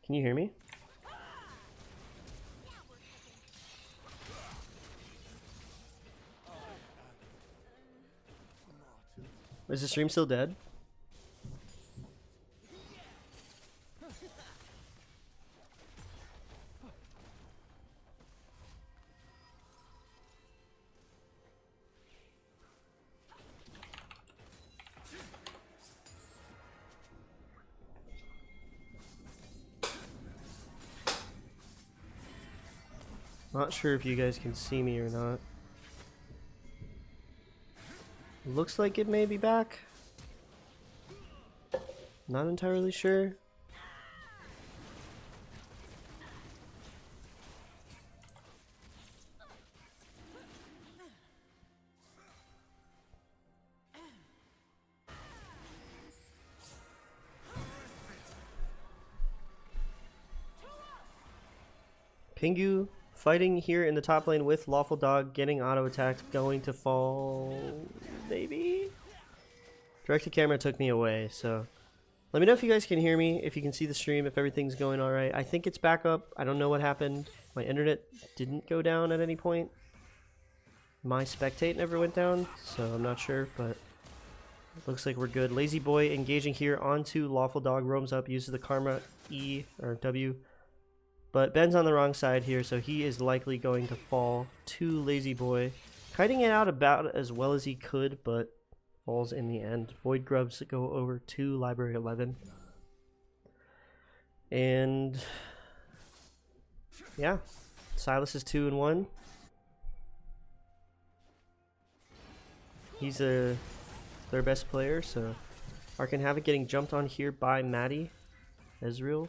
Can you hear me? Is the stream still dead? Not sure if you guys can see me or not. Looks like it may be back. Not entirely sure. Pingu fighting here in the top lane with Lawful Dog, getting auto attacked, going to fall, maybe? Direct to camera took me away, so let me know if you guys can hear me, if you can see the stream, if everything's going alright. I think it's back up. I don't know what happened. My internet didn't go down at any point. My spectate never went down, so I'm not sure, but it looks like we're good. Lazy Boy engaging here onto Lawful Dog, roams up, uses the Karma E or W. But Ben's on the wrong side here, so he is likely going to fall to Lazy Boy. Kiting it out about as well as he could, but falls in the end. Void Grubs go over to Library 11. And yeah, Silas is 2-1. He's their best player, so Arcane Havoc getting jumped on here by Maddie Ezreal.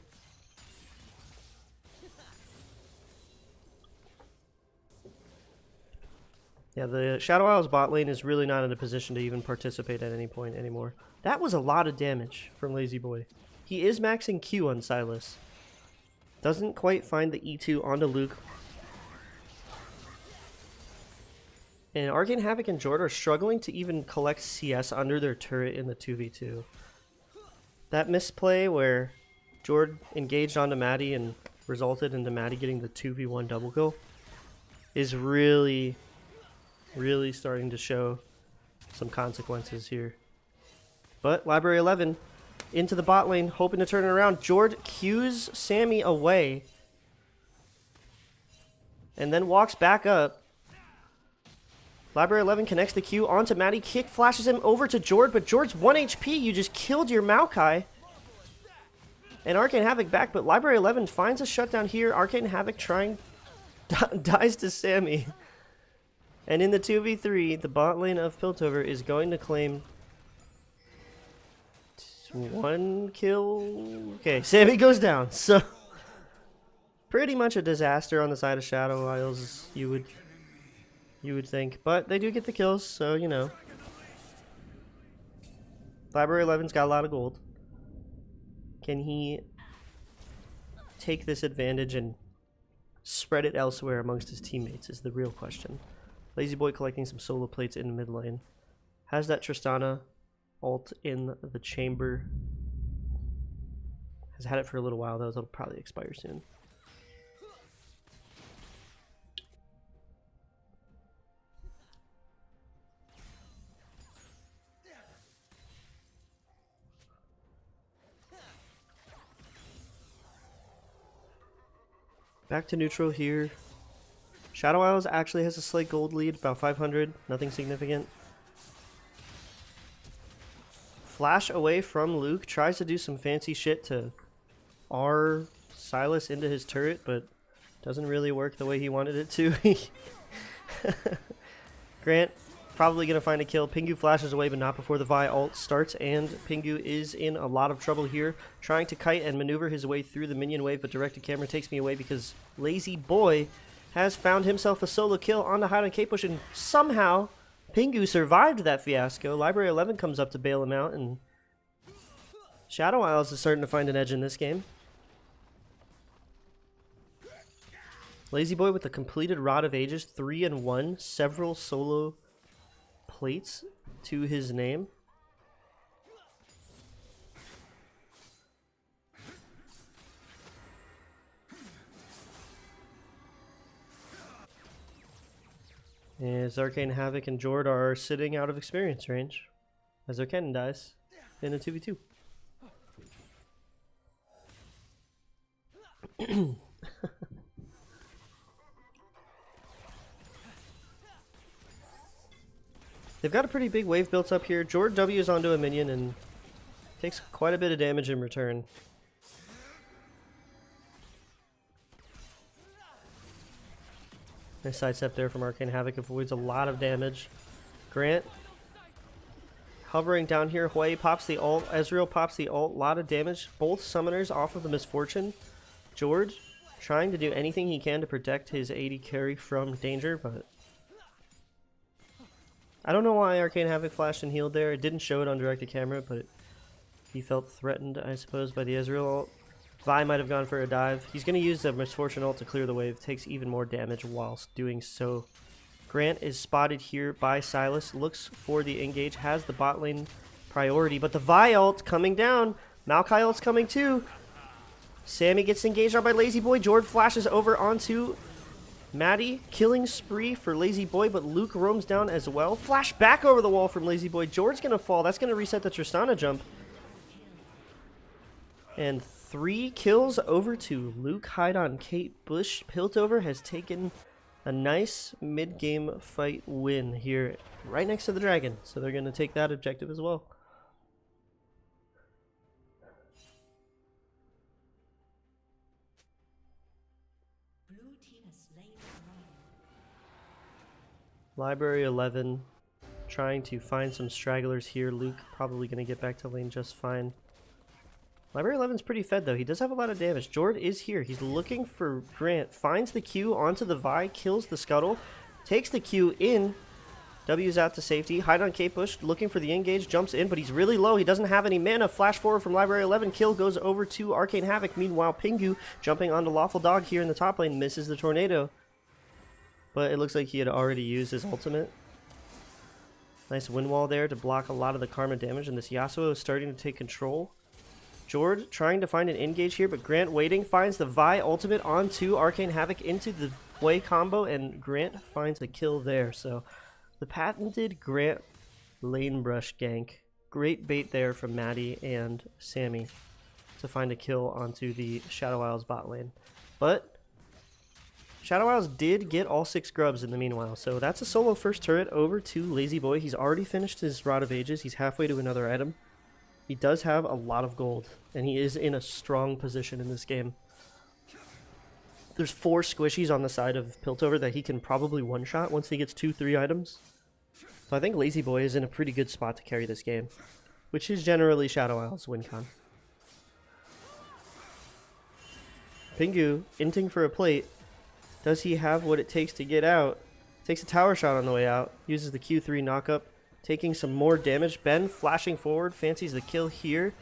Yeah, the Shadow Isles bot lane is really not in a position to even participate at any point anymore. That was a lot of damage from Lazy Boy. He is maxing Q on Silas. Doesn't quite find the E2 onto Luke. And Arcane Havoc and Jord are struggling to even collect CS under their turret in the 2v2. That misplay where Jord engaged onto Maddie and resulted into Maddie getting the 2v1 double kill is really starting to show some consequences here. But Library 11 into the bot lane, hoping to turn it around. Jord cues Sammy away and then walks back up. Library 11 connects the Q onto Maddie, kick flashes him over to Jord, but Jord's 1 HP. You just killed your Maokai. And Arcane Havoc back, but Library 11 finds a shutdown here. Arcane Havoc trying dies to Sammy. And in the 2v3, the bot lane of Piltover is going to claim 1 kill. Okay, Sammy goes down. So pretty much a disaster on the side of Shadow Isles, you would think. But they do get the kills, so you know. Library 11's got a lot of gold. Can he take this advantage and spread it elsewhere amongst his teammates is the real question. Lazy Boy collecting some solo plates in the mid lane. Has that Tristana ult in the chamber. Has had it for a little while though, so it'll probably expire soon. Back to neutral here. Shadow Isles actually has a slight gold lead, about 500, nothing significant. Flash away from Luke, tries to do some fancy shit to R Silas into his turret, but doesn't really work the way he wanted it to. Grant probably going to find a kill. Pingu flashes away, but not before the Vi ult starts, and Pingu is in a lot of trouble here, trying to kite and maneuver his way through the minion wave, but directed camera takes me away because Lazy Boy has found himself a solo kill on the hide and K-push, and somehow Pingu survived that fiasco. Library 11 comes up to bail him out, and Shadow Isles is starting to find an edge in this game. Lazy Boy with a completed Rod of Ages, 3-1, several solo plates to his name. As Arcane Havoc and Jord are sitting out of experience range as their cannon dies in a 2v2. They've got a pretty big wave built up here. Jord W's onto a minion and takes quite a bit of damage in return. Nice sidestep there from Arcane Havoc, avoids a lot of damage. Grant hovering down here. Hui pops the ult. Ezreal pops the ult. A lot of damage. Both summoners off of the Misfortune. Jord trying to do anything he can to protect his AD carry from danger, but I don't know why Arcane Havoc flashed and healed there. It didn't show it on directed camera, but he felt threatened, I suppose, by the Ezreal ult. Vi might have gone for a dive. He's going to use the Misfortune ult to clear the wave. Takes even more damage whilst doing so. Grant is spotted here by Silas. Looks for the engage. Has the bot lane priority. But the Vi ult coming down. Maokai ult's coming too. Sammy gets engaged on by Lazy Boy. Jord flashes over onto Maddie. Killing spree for Lazy Boy, but Luke roams down as well. Flash back over the wall from Lazy Boy. Jord's going to fall. That's going to reset the Tristana jump. And 3 kills over to Luke. Hide on Kate Bush. Piltover has taken a nice mid-game fight win here right next to the dragon. So they're going to take that objective as well. Library 11 trying to find some stragglers here. Luke probably going to get back to lane just fine. Library 11's pretty fed though. He does have a lot of damage. Jord is here. He's looking for Grant. Finds the Q onto the Vi. Kills the Scuttle. Takes the Q in. W's out to safety. Hide on Kate Bush. Looking for the engage. Jumps in, but he's really low. He doesn't have any mana. Flash forward from Library 11. Kill goes over to Arcane Havoc. Meanwhile, Pingu jumping onto Lawful Dog here in the top lane. Misses the tornado. But it looks like he had already used his ultimate. Nice wind wall there to block a lot of the karma damage. And this Yasuo is starting to take control. Jord trying to find an engage here, but Grant waiting. Finds the Vi ultimate onto Arcane Havoc into the Way combo, and Grant finds a kill there. So the patented Grant lane brush gank. Great bait there from Maddie and Sammy to find a kill onto the Shadow Isles bot lane. But Shadow Isles did get all 6 grubs in the meanwhile, so that's a solo first turret over to Lazy Boy. He's already finished his Rod of Ages. He's halfway to another item. He does have a lot of gold, and he is in a strong position in this game. There's 4 squishies on the side of Piltover that he can probably one-shot once he gets 2-3 items. So I think Lazy Boy is in a pretty good spot to carry this game, which is generally Shadow Isles win con. Pingu inting for a plate. Does he have what it takes to get out? Takes a tower shot on the way out. Uses the Q3 knockup. Taking some more damage. Ben flashing forward. Fancies the kill here.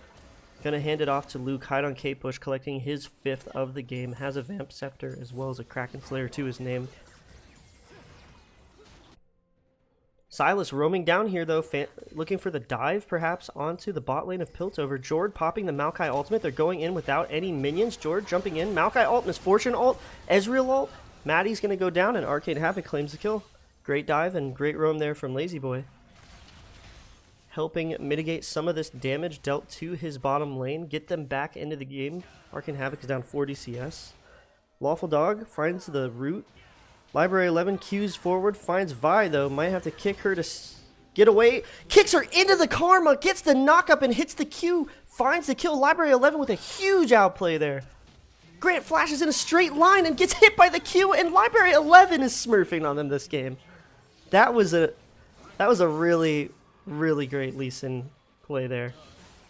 Gonna hand it off to Luke. Hide on Kate Bush. Collecting his 5th of the game. Has a Vamp Scepter as well as a Kraken Slayer to his name. Silas roaming down here though. Looking for the dive perhaps onto the bot lane of Piltover. Jord popping the Maokai ultimate. They're going in without any minions. Jord jumping in. Maokai ult. Misfortune ult. Ezreal ult. Maddie's gonna go down and Arcane Havoc claims the kill. Great dive and great roam there from Lazy Boy. Helping mitigate some of this damage dealt to his bottom lane. Get them back into the game. Arcane Havoc is down 40 CS. Lawful Dog finds the root. Library 11 Qs forward. Finds Vi though. Might have to kick her to get away. Kicks her into the karma. Gets the knockup and hits the Q. Finds the kill. Library 11 with a huge outplay there. Grant flashes in a straight line and gets hit by the Q. And Library 11 is smurfing on them this game. That was a really great Lee Sin play there.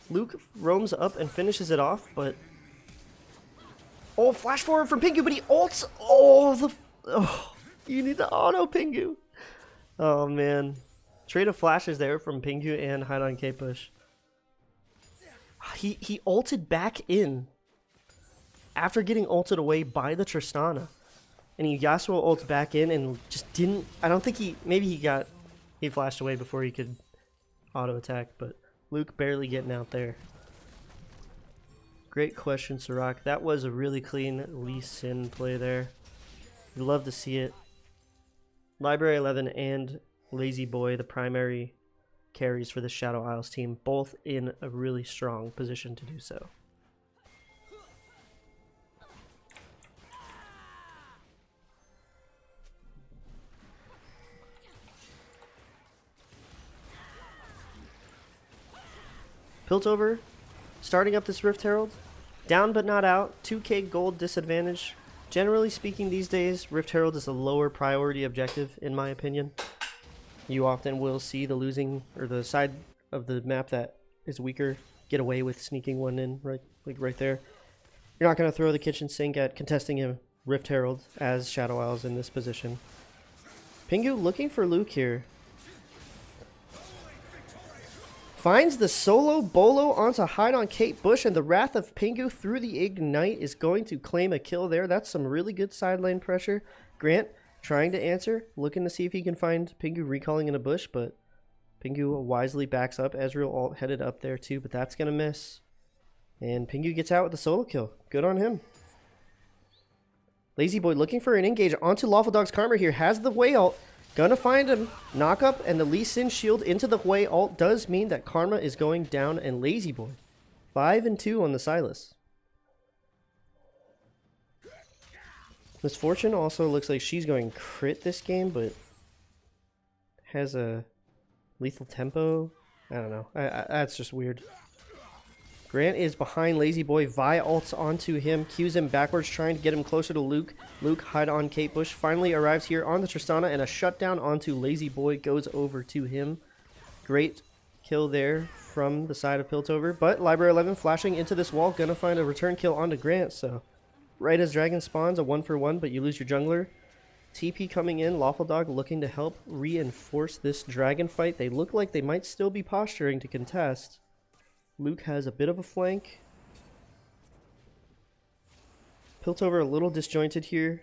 Luke roams up and finishes it off, but oh, flash forward from Pingu, but he ults. You need to auto Pingu. Oh man, trade of flashes there from Pingu and Hide on Kate Bush. He ulted back in after getting ulted away by the Tristana, and he Yasuo ults back in and just didn't. I don't think he flashed away before he could auto attack, but Luke barely getting out there. Great question, Sirach. That was a really clean Lee Sin play there. You'd love to see it. Library 11 and Lazy Boy, the primary carries for the Shadow Isles team, both in a really strong position to do so. Piltover, starting up this Rift Herald, down but not out, 2k gold disadvantage. Generally speaking these days, Rift Herald is a lower priority objective in my opinion. You often will see the losing, or the side of the map that is weaker, get away with sneaking one in, right there. You're not going to throw the kitchen sink at contesting a Rift Herald as Shadow Isles in this position. Pingu looking for Luke here. Finds the solo bolo onto hide on Kate Bush, and the Wrath of Pingu through the Ignite is going to claim a kill there. That's some really good side lane pressure. Grant trying to answer, looking to see if he can find Pingu recalling in a bush, but Pingu wisely backs up. Ezreal ult headed up there too, but that's going to miss. And Pingu gets out with the solo kill. Good on him. Lazy Boy looking for an engage onto Lawful Dog's Karma here. Has the Way ult. Gonna find him. Knock up and the Lee Sin shield into the Way ult does mean that Karma is going down, and Lazy Boy 5-2 on the Silas. Misfortune also looks like she's going crit this game, but has a lethal tempo. I don't know. That's just weird. Grant is behind Lazy Boy. Vi ults onto him, cues him backwards, trying to get him closer to Luke. Luke hide on Kate Bush. Finally arrives here on the Tristana, and a shutdown onto Lazy Boy goes over to him. Great kill there from the side of Piltover, but Library 11 flashing into this wall, gonna find a return kill onto Grant, so right as Dragon spawns, a 1-for-1, but you lose your jungler. TP coming in, Lawful Dog looking to help reinforce this Dragon fight. They look like they might still be posturing to contest. Luke has a bit of a flank. Piltover a little disjointed here.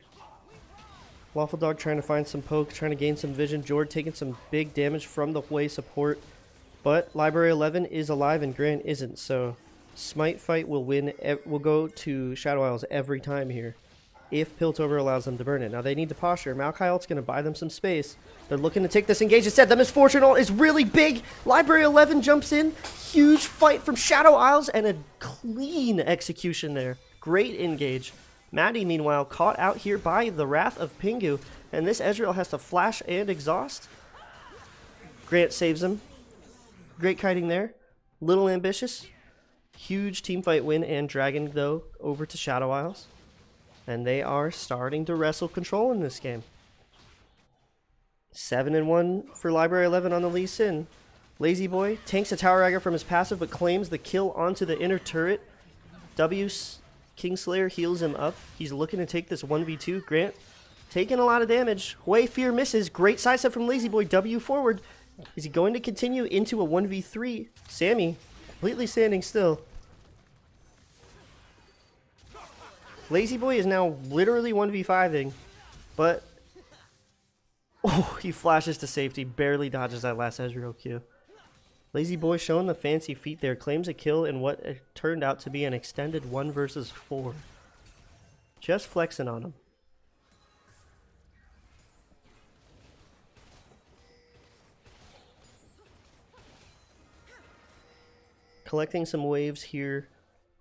Lawful Dog trying to find some poke, trying to gain some vision. Jord taking some big damage from the Way support. But Library 11 is alive and Grant isn't, so Smite fight will win. Will go to Shadow Isles every time here, if Piltover allows them to burn it. Now they need to posture. Maokai ult's going to buy them some space. They're looking to take this engage. Instead, the Misfortune ult is really big. Library 11 jumps in. Huge fight from Shadow Isles and a clean execution there. Great engage. Maddie, meanwhile, caught out here by the Wrath of Pingu. And this Ezreal has to flash and exhaust. Grant saves him. Great kiting there. Little ambitious. Huge teamfight win, and Dragon, though, over to Shadow Isles. And they are starting to wrestle control in this game. 7-1 for Library 11 on the Lee Sin. Lazy Boy tanks a Tower Agger from his passive, but claims the kill onto the inner turret. Kingslayer heals him up. He's looking to take this 1v2. Grant taking a lot of damage. Way Fear misses. Great sidestep from Lazy Boy. W forward. Is he going to continue into a 1v3? Sammy completely standing still. Lazy Boy is now literally 1v5ing, but oh, he flashes to safety, barely dodges that last Ezreal Q. Lazy Boy showing the fancy feat there, claims a kill in what turned out to be an extended 1 versus 4. Just flexing on him. Collecting some waves here,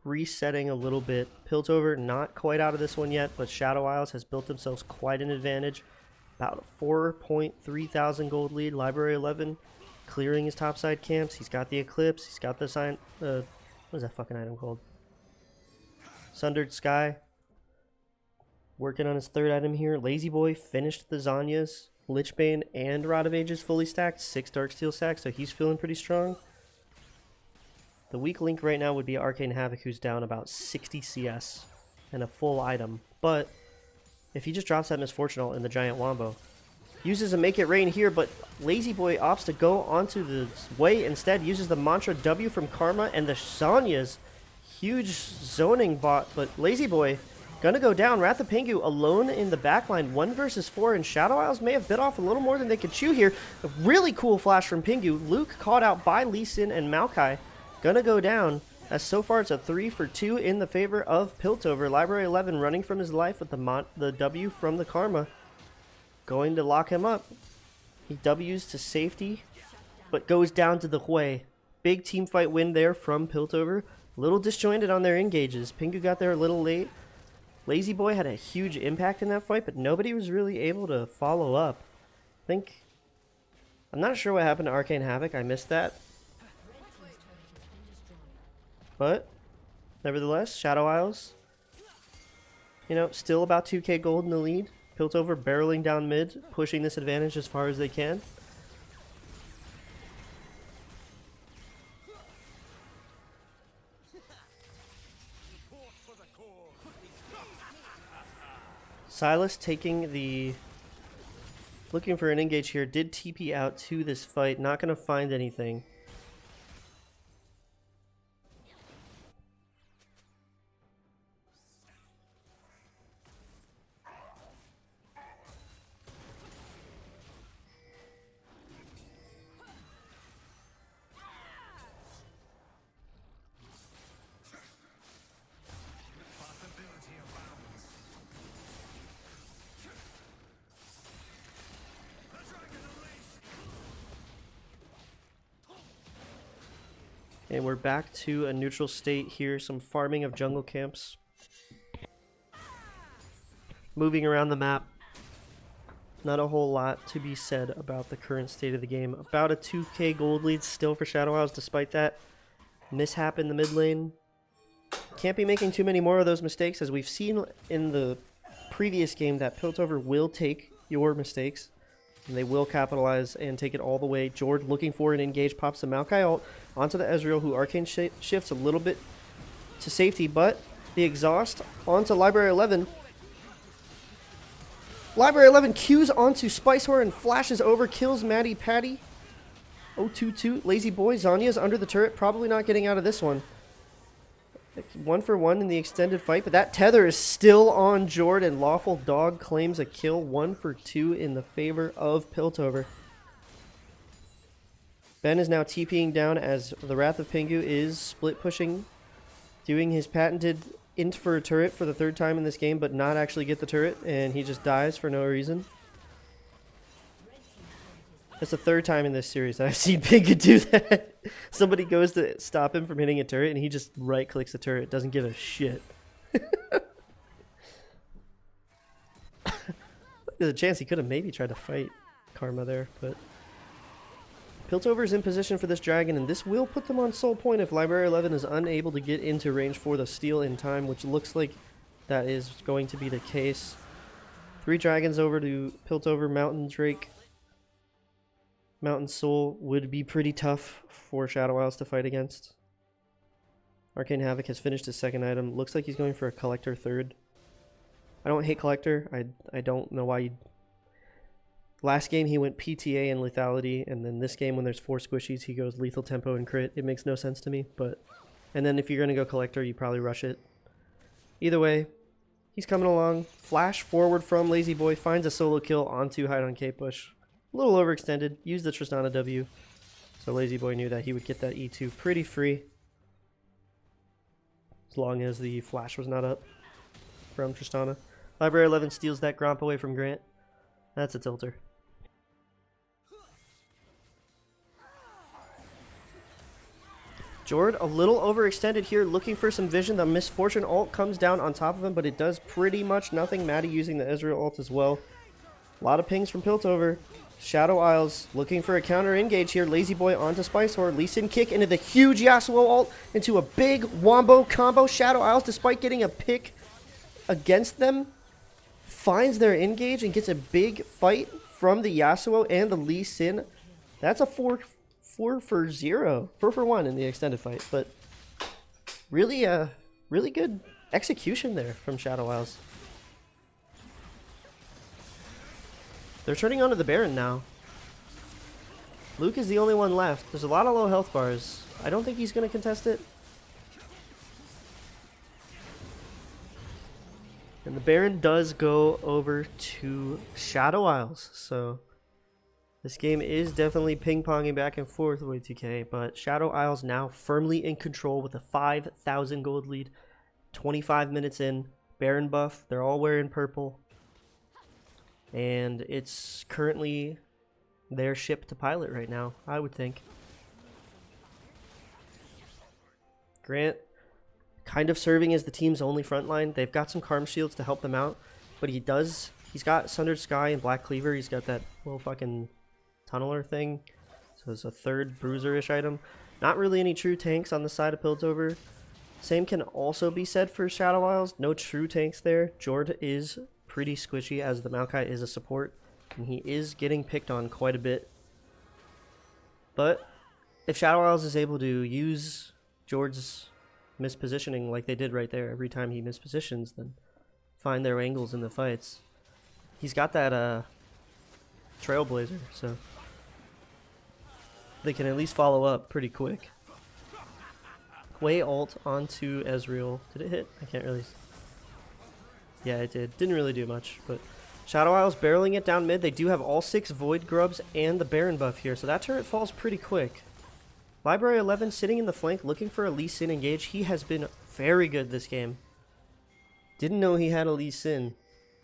resetting a little bit. Piltover not quite out of this one yet, but Shadow Isles has built themselves quite an advantage. About a 4.3 thousand gold lead. Library 11 clearing his topside camps. He's got the Eclipse. He's got the sign. What is that fucking item called? Sundered Sky. Working on his third item here. Lazy Boy finished the Zanyas. Lichbane and Rod of Ages fully stacked. 6 Darksteel stacks, so he's feeling pretty strong. The weak link right now would be Arcane Havoc, who's down about 60 CS and a full item. But if he just drops that Misfortune ult in the Giant Wombo, uses a Make It Rain here, but Lazy Boy opts to go onto the Way instead, uses the Mantra W from Karma and the Sonya's huge zoning bot, but Lazy Boy gonna go down. Wrath of Pingu alone in the backline, 1 versus 4, and Shadow Isles may have bit off a little more than they could chew here. A really cool flash from Pingu. Luke caught out by Lee Sin and Maokai. Gonna go down, as so far it's a 3-for-2 in the favor of Piltover. Library 11 running from his life with the W from the Karma. going to lock him up. He W's to safety, but goes down to the Hui. Big team fight win there from Piltover. A little disjointed on their engages. Pingu got there a little late. Lazy Boy had a huge impact in that fight, but nobody was really able to follow up. I'm not sure what happened to Arcane Havoc. I missed that. But, nevertheless, Shadow Isles, you know, still about 2k gold in the lead. Piltover barreling down mid, pushing this advantage as far as they can. Silas taking the... looking for an engage here. Did TP out to this fight. Not going to find anything. And we're back to a neutral state here. Some farming of jungle camps. Moving around the map. Not a whole lot to be said about the current state of the game. About a 2k gold lead still for Shadow Isles despite that mishap in the mid lane. Can't be making too many more of those mistakes, as we've seen in the previous game that Piltover will take your mistakes. And they will capitalize and take it all the way. Jord looking for an engage, pops the Maokai ult onto the Ezreal, who Arcane shifts a little bit to safety, but the exhaust onto Library 11. Library 11 Qs onto Spicehorn and flashes over, kills Maddie Patty. 0-2-2, Lazy Boy, Zanya's under the turret, probably not getting out of this one. 1 for 1 in the extended fight, but that tether is still on Jord, and Lawful Dog claims a kill. 1 for 2 in the favor of Piltover. Ben is now TPing down as the Wrath of Pingu is split pushing, doing his patented int for a turret for the 3rd time in this game, but not actually get the turret, and he just dies for no reason. That's the 3rd time in this series that I've seen Pingu do that. Somebody goes to stop him from hitting a turret, and he just right-clicks the turret. Doesn't give a shit. There's a chance he could have maybe tried to fight Karma there, but... Piltover's in position for this dragon, and this will put them on soul point if Library 11 is unable to get into range for the steal in time, which looks like that is going to be the case. 3 dragons over to Piltover. Mountain Drake, Mountain Soul would be pretty tough for Shadow Isles to fight against. Arcane Havoc has finished his 2nd item. Looks like he's going for a Collector 3rd. I don't hate Collector. I don't know why you... Last game he went PTA and Lethality, and then this game when there's 4 squishies he goes Lethal Tempo and Crit. It makes no sense to me, but... And then if you're going to go Collector, you probably rush it. Either way, he's coming along. Flash forward from Lazy Boy, finds a solo kill onto Hide on Cape Bush. A little overextended, used the Tristana W, so Lazy Boy knew that he would get that E2 pretty free. As long as the flash was not up from Tristana. Library 11 steals that Gromp away from Grant. That's a tilter. Jord a little overextended here, looking for some vision. The Misfortune ult comes down on top of him, but it does pretty much nothing. Maddie using the Ezreal ult as well. A lot of pings from Piltover. Shadow Isles looking for a counter engage here. Lazy Boy onto Spicehorn. Lee Sin kick into the huge Yasuo ult into a big wombo combo. Shadow Isles, despite getting a pick against them, finds their engage and gets a big fight from the Yasuo and the Lee Sin. That's a 4 for 0. 4 for 1 in the extended fight. But really good execution there from Shadow Isles. They're turning onto the Baron now. Luke is the only one left. There's a lot of low health bars. I don't think he's going to contest it. And the Baron does go over to Shadow Isles. So this game is definitely ping-ponging back and forth with 2K. But Shadow Isles now firmly in control with a 5,000 gold lead. 25 minutes in. Baron buff. They're all wearing purple. and it's currently their ship to pilot right now, I would think. Grant kind of serving as the team's only front line. They've got some Karm shields to help them out, but he's got Sundered Sky and Black Cleaver. He's got that little fucking tunneler thing, so it's a third bruiser-ish item. Not really any true tanks on the side of Piltover. Same can also be said for Shadow Isles. No true tanks there. Jord is pretty squishy, as the Maokai is a support, and he is getting picked on quite a bit. But if Shadow Isles is able to use Jord's mispositioning like they did right there, every time he mispositions, then find their angles in the fights. He's got that Trailblazer, so they can at least follow up pretty quick. Way ult onto Ezreal. Did it hit? I can't really... Yeah, it did. Didn't really do much, but Shadow Isles barreling it down mid. They do have all 6 Void Grubs and the Baron buff here, so that turret falls pretty quick. Library 11 sitting in the flank looking for a Lee Sin engage. He has been very good this game. Didn't know he had a Lee Sin.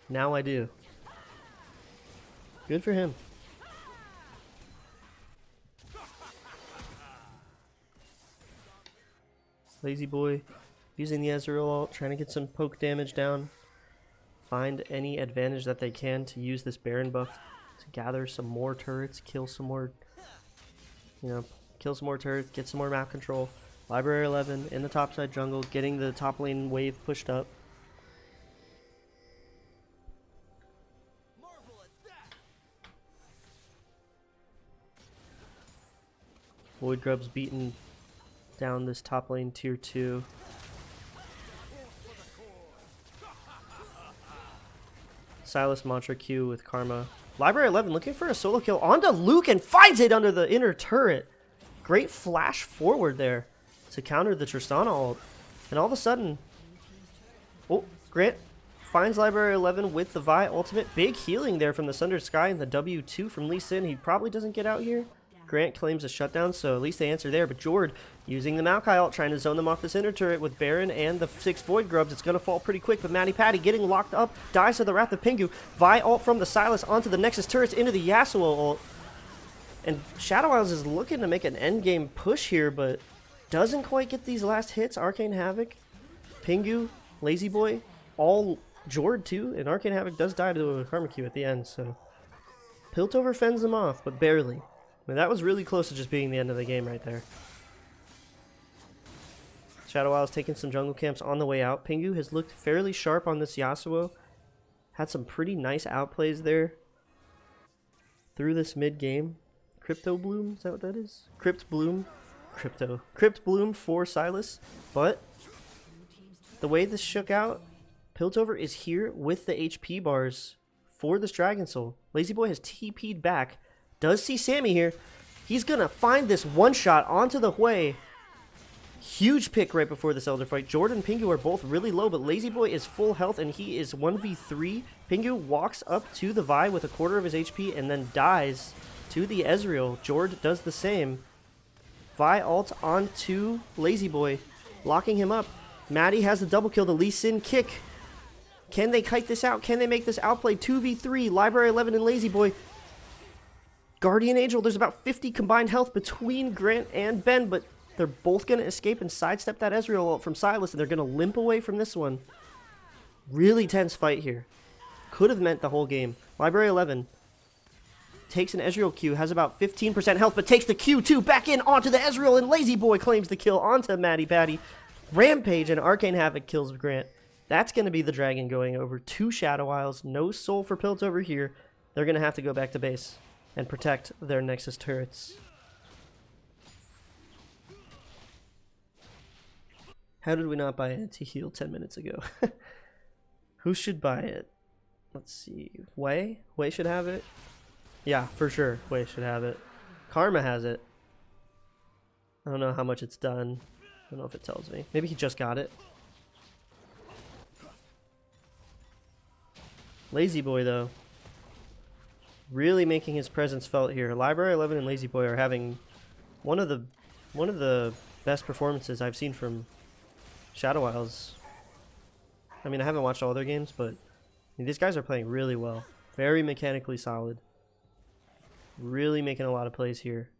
Now I do. Good for him. Lazy Boy using the Ezreal ult, trying to get some poke damage down. Find any advantage that they can to use this Baron buff to gather some more turrets, kill some more, kill some more turrets, get some more map control. Library 11 in the topside jungle, getting the top lane wave pushed up. Void Grub's beaten down this top lane tier 2. Silas Mantra Q with Karma. Library 11 looking for a solo kill onto Luke and finds it under the inner turret. Great flash forward there to counter the Tristana ult. And all of a sudden, oh, Grant finds Library 11 with the Vi ultimate. Big healing there from the Sundered Sky and the W2 from Lee Sin. He probably doesn't get out here. Grant claims a shutdown, so at least they answer there. But Jord using the Maokai ult, trying to zone them off this inner turret with Baron and the 6 Void Grubs. It's going to fall pretty quick, but Matty Patty getting locked up, dies to the Wrath of Pingu. Vi ult from the Silas onto the Nexus turrets into the Yasuo ult. And Shadow Isles is looking to make an endgame push here, but doesn't quite get these last hits. Arcane Havoc, Pingu, Lazy Boy, all Jord too, and Arcane Havoc does die to a Karma Q at the end, so Piltover fends them off, but barely. I mean, that was really close to just being the end of the game right there. Shadow Isles taking some jungle camps on the way out. Pingu has looked fairly sharp on this Yasuo. Had some pretty nice outplays there through this mid game. Crypto Bloom, is that what that is? Crypt Bloom for Silas. But the way this shook out, Piltover is here with the HP bars for this Dragon Soul. Lazy Boy has TP'd back. Does see Sammy here. He's going to find this one shot onto the Hui. Huge pick right before this Elder fight. Jordan and Pingu are both really low, but Lazy Boy is full health and he is 1v3. Pingu walks up to the Vi with a quarter of his HP and then dies to the Ezreal. Jord does the same. Vi ult onto Lazy Boy, locking him up. Maddie has the double kill, the Lee Sin kick. Can they kite this out? Can they make this outplay? 2v3, Library 11 and Lazy Boy. Guardian Angel, there's about 50 combined health between Grant and Ben, but they're both going to escape and sidestep that Ezreal ult from Silas, and they're going to limp away from this one. Really tense fight here. Could have meant the whole game. Library 11 takes an Ezreal Q, has about 15% health, but takes the Q2 back in onto the Ezreal, and Lazy Boy claims the kill onto Matty Patty. Rampage and Arcane Havoc kills Grant. That's going to be the dragon going over to Shadow Isles. No soul for Piltover here. They're going to have to go back to base and protect their Nexus turrets. How did we not buy anti-heal 10 minutes ago? Who should buy it? Let's see. Wei? Wei should have it? Yeah, for sure. Wei should have it. Karma has it. I don't know how much it's done. I don't know if it tells me. Maybe he just got it. Lazy Boy, though, really making his presence felt here. Library 11 and Lazy Boy are having one of the best performances I've seen from Shadow Isles. I mean, I haven't watched all their games, but these guys are playing really well. Very mechanically solid. Really making a lot of plays here.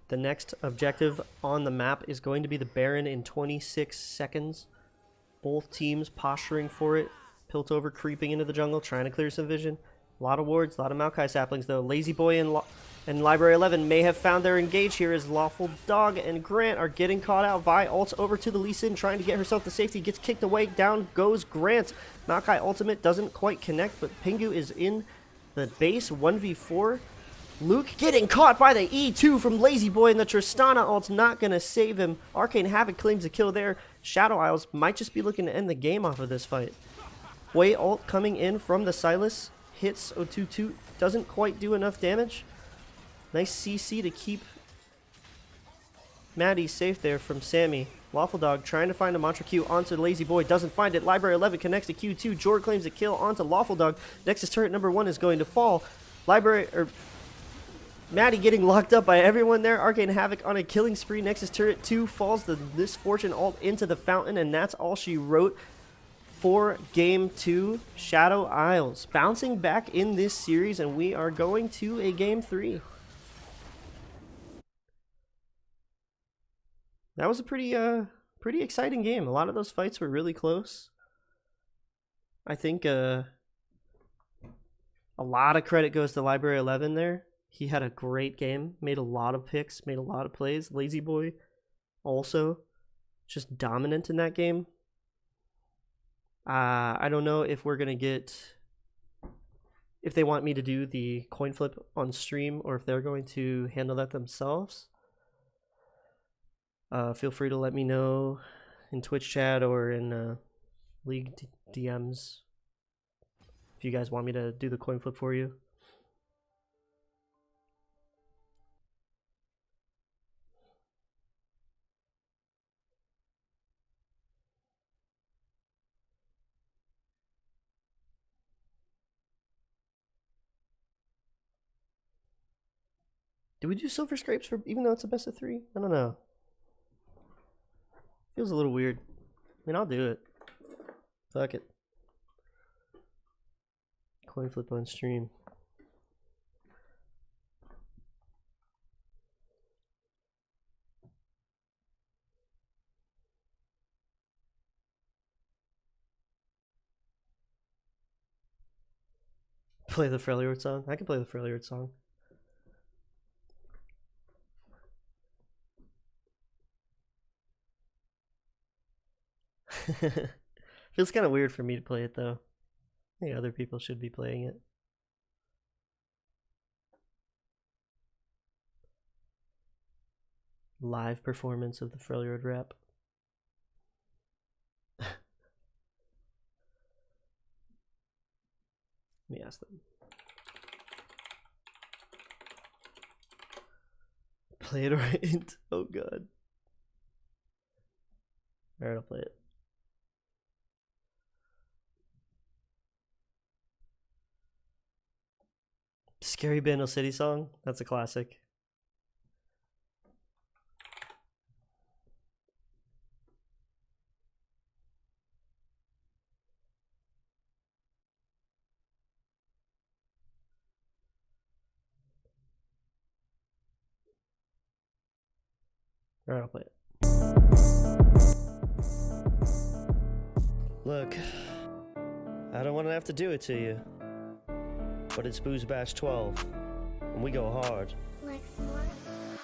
The next objective on the map is going to be the Baron in 26 seconds. Both teams posturing for it. Piltover creeping into the jungle, trying to clear some vision. A lot of wards, a lot of Maokai saplings though. Lazy Boy and Library 11 may have found their engage here as Lawful Dog and Grant are getting caught out. Vi ults over to the Lee Sin, trying to get herself to safety. Gets kicked away. Down goes Grant. Maokai ultimate doesn't quite connect, but Pingu is in the base 1v4. Luke getting caught by the E2 from Lazy Boy, and the Tristana ult's not going to save him. Arcane Havoc claims a kill there. Shadow Isles might just be looking to end the game off of this fight. Way ult coming in from the Silas. Hits O22. Doesn't quite do enough damage. Nice CC to keep Maddie safe there from Sammy. Lawful Dog trying to find a mantra Q onto Lazy Boy. Doesn't find it. Library 11 connects to Q2. Jord claims a kill onto Lawful Dog. Nexus turret number 1 is going to fall. Maddie getting locked up by everyone there. Arcane Havoc on a killing spree. Nexus turret 2 falls the Misfortune ult into the fountain, and that's all she wrote for game 2. Shadow Isles bouncing back in this series, and we are going to a game 3. That was a pretty exciting game. A lot of those fights were really close. I think a lot of credit goes to Library 11 there. He had a great game, made a lot of picks, made a lot of plays. Lazy Boy also just dominant in that game. I don't know if we're going to get, if they want me to do the coin flip on stream or if they're going to handle that themselves. Feel free to let me know in Twitch chat or in League DMs if you guys want me to do the coin flip for you. Do we do silver scrapes for even though it's a best of 3? I don't know. Feels a little weird. I mean, I'll do it. Fuck it. Coin flip on stream. Play the Freljord song? I can play the Freljord song. Feels kind of weird for me to play it though. I think other people should be playing it. Live performance of the Freljord rap. Let me ask them. Play it right. Oh god. Alright, I'll play it. Scary Bandle City song? That's a classic. Alright, I'll play it. Look, I don't want to have to do it to you, but it's Booze Bash 12, and we go hard.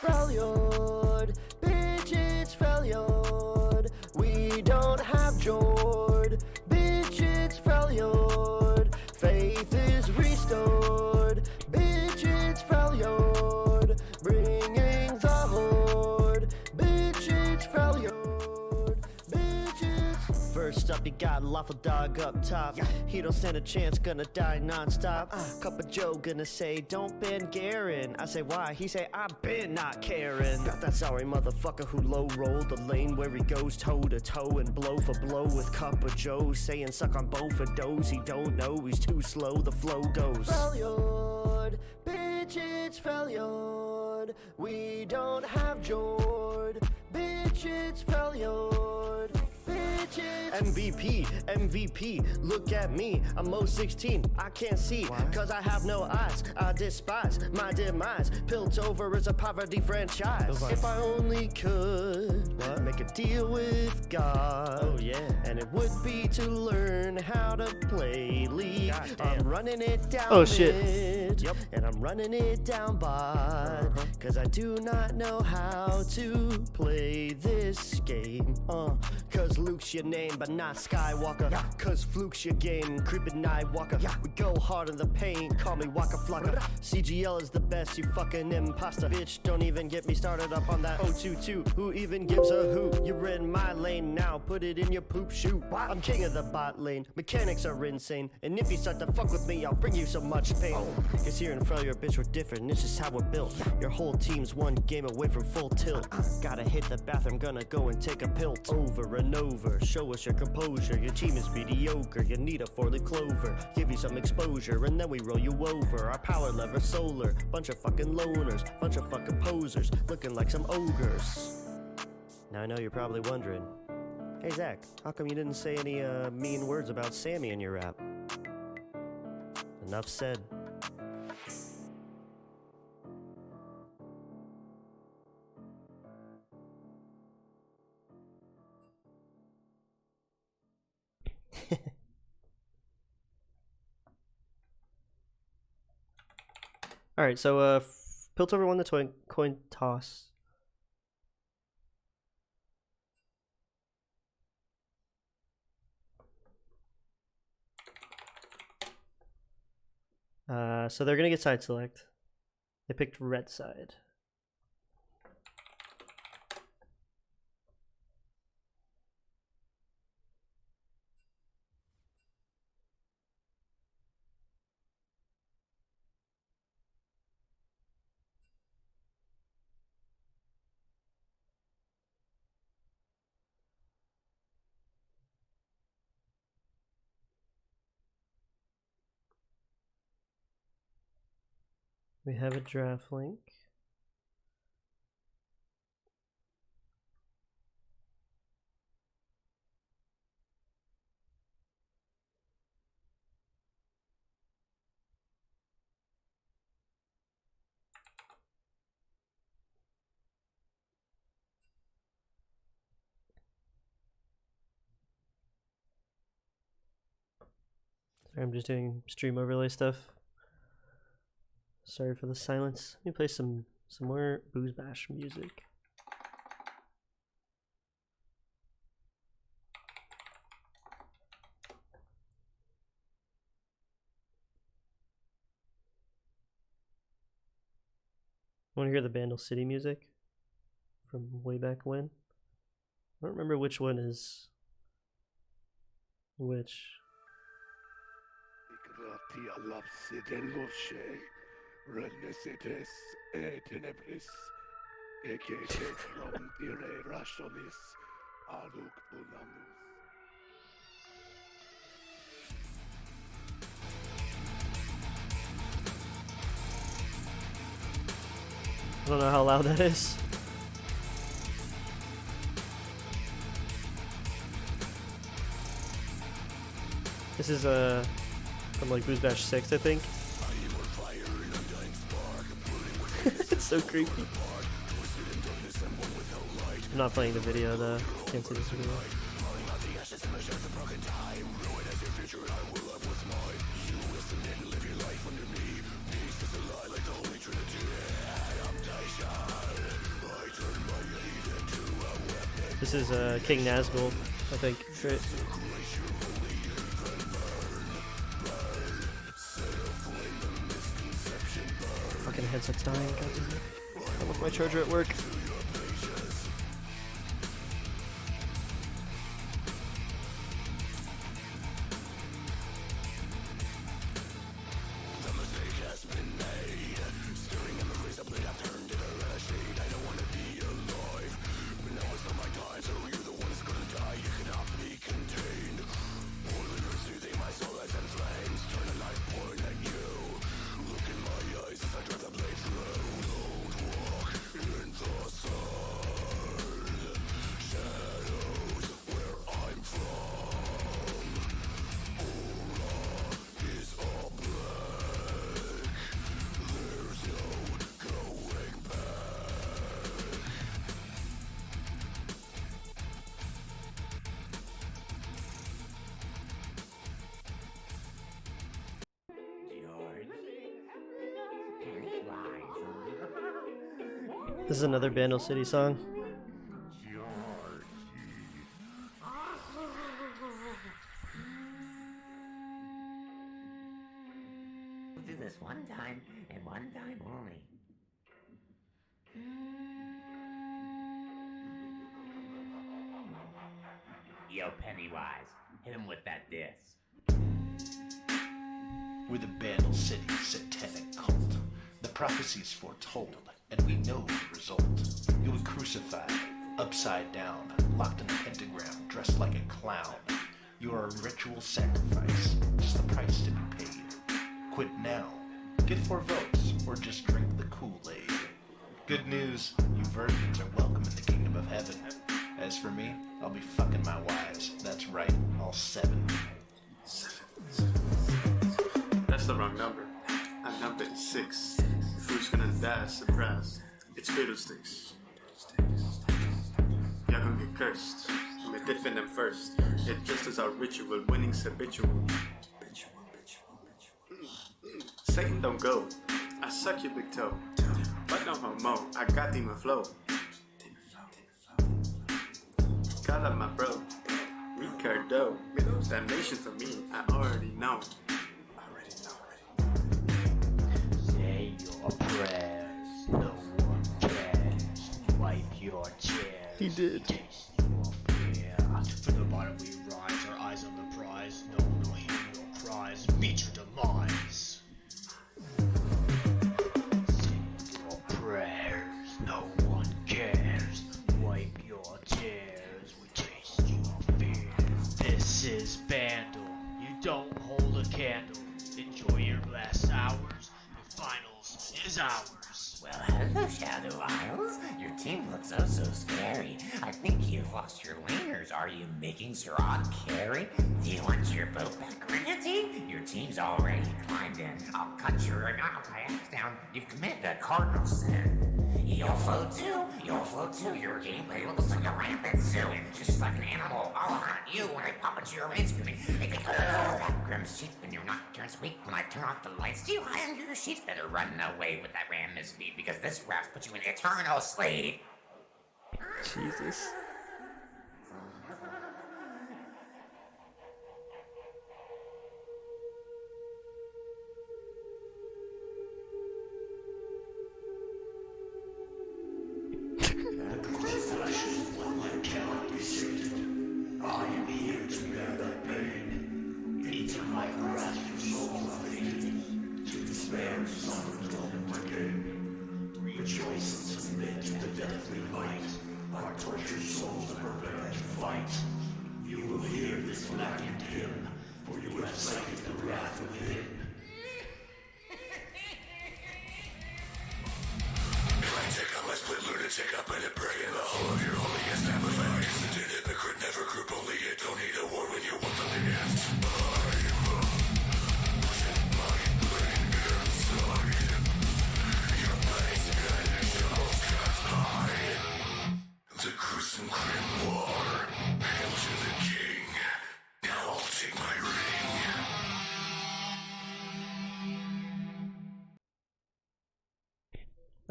Freljord, bitch, it's Freljord. We don't have Jord, bitch, it's Freljord. Faith is restored, bitch, it's Freljord. Bringing the horde, bitch, it's Freljord. First up, you got Lawful Dog up top. He don't stand a chance, gonna die non-stop. Cup of Joe gonna say, don't ban Garen. I say, why? He say, I've been not caring. Got that sorry motherfucker who low-rolled the lane where he goes toe-to-toe and blow for blow with Cup of Joe, saying suck on both of those. He don't know, he's too slow, the flow goes. Freljord, bitch, it's Freljord. We don't have Jord, bitch, Fidgets, failure. MVP, look at me. I'm 16, I can't see, cause I have no eyes. I despise my demise. Piltover is a poverty franchise. If I only could make a deal with God. Oh yeah. And it would be to learn how to play League. I'm running it down mid, and I'm running it down bot, cause I do not know how to play this game. Cause Luke's your name, but not Skywalker. Cause Fluke's your game, creeping night walker. We go hard in the paint, call me Waka Flocka. CGL is the best, you fucking imposter. Bitch, don't even get me started up on that 022. Who even gives a hoot? You're in my lane now, put it in your poop chute. I'm king of the bot lane, mechanics are insane. And if you start to fuck with me, I'll bring you so much pain. Cause here in Failure, bitch, we're different, this is how we're built. Your whole team's one game away from full tilt. Gotta hit the bathroom, gonna go and take a pilt. Over and over, show us your composure. Your team is mediocre, you need a 4-leaf clover. Give you some exposure, and then we roll you over. Our power lever solar, bunch of fucking loners, bunch of fucking posers, looking like some ogres. Now I know you're probably wondering, hey Zach, how come you didn't say any mean words about Sammy in your rap? Enough said. All right, so Piltover won the coin toss. So they're gonna get side select. They picked red side. We have a draft link. Sorry, I'm just doing stream overlay stuff. Sorry for the silence. Let me play some more Booze Bash music. Want to hear the Bandle City music from way back when? I don't remember which one is which. Renesites et tenebris, ecce rompire rationis, aduc punamus. I don't know how loud that is. This is from like Booze Bash 6, I think. It's so creepy. I'm not playing the video though. Can't see this video. This is King Nazgul, I think, right? Fucking headset's dying, goddamn. I left my charger at work. This is another Bandle City song. We'll do this one time and one time only. Yo, Pennywise, hit him with that diss. We're the Bandle City satanic cult. The prophecies foretold, and we know the result. You'll be crucified, upside down, locked in a pentagram, dressed like a clown. You are a ritual sacrifice, just the price to be paid. Quit now, get 4 votes, or just drink the Kool-Aid. Good news, you virgins are welcome in the kingdom of heaven. As for me, I'll be fucking my wives. That's right, all 7. That's the wrong number. Our number is 6. If who's gonna die, surprise. It's fiddlesticks. Y'all gonna get cursed. I'm gonna defend them first. It just as our ritual, winning's habitual. Satan don't go. I suck your big toe. But no homo, I got demon flow. Call up my bro, Ricardo. Damnation for me, I already know. Say your prayers, no one cares. Wipe your tears. He did. Taste your fear. For the bottom we rise, our eyes on the prize. No one will hear your cries. Meet your demise. Say your prayers, no one cares. Wipe your tears. We taste your fear. This is Bandle. You don't hold a candle. Enjoy your last hours. Your finals is ours. Well, hello, Shadow Isles. Your team looks oh so scary. I think you've lost your laners. Are you making Sir Odd carry? Do you want your boat back, Granny? Your team's already climbed in. I'll cut your axe down. You've committed a cardinal sin. You'll float too. Your gameplay looks like a rampant zoo. Just like an animal, I'll hunt you when I pop into your main screen. That grim sheep when your nocturne's weak. When I turn off the lights, do you hide under your sheets? Better run away with that ram speed, because this raft puts you in eternal sleep. Jesus.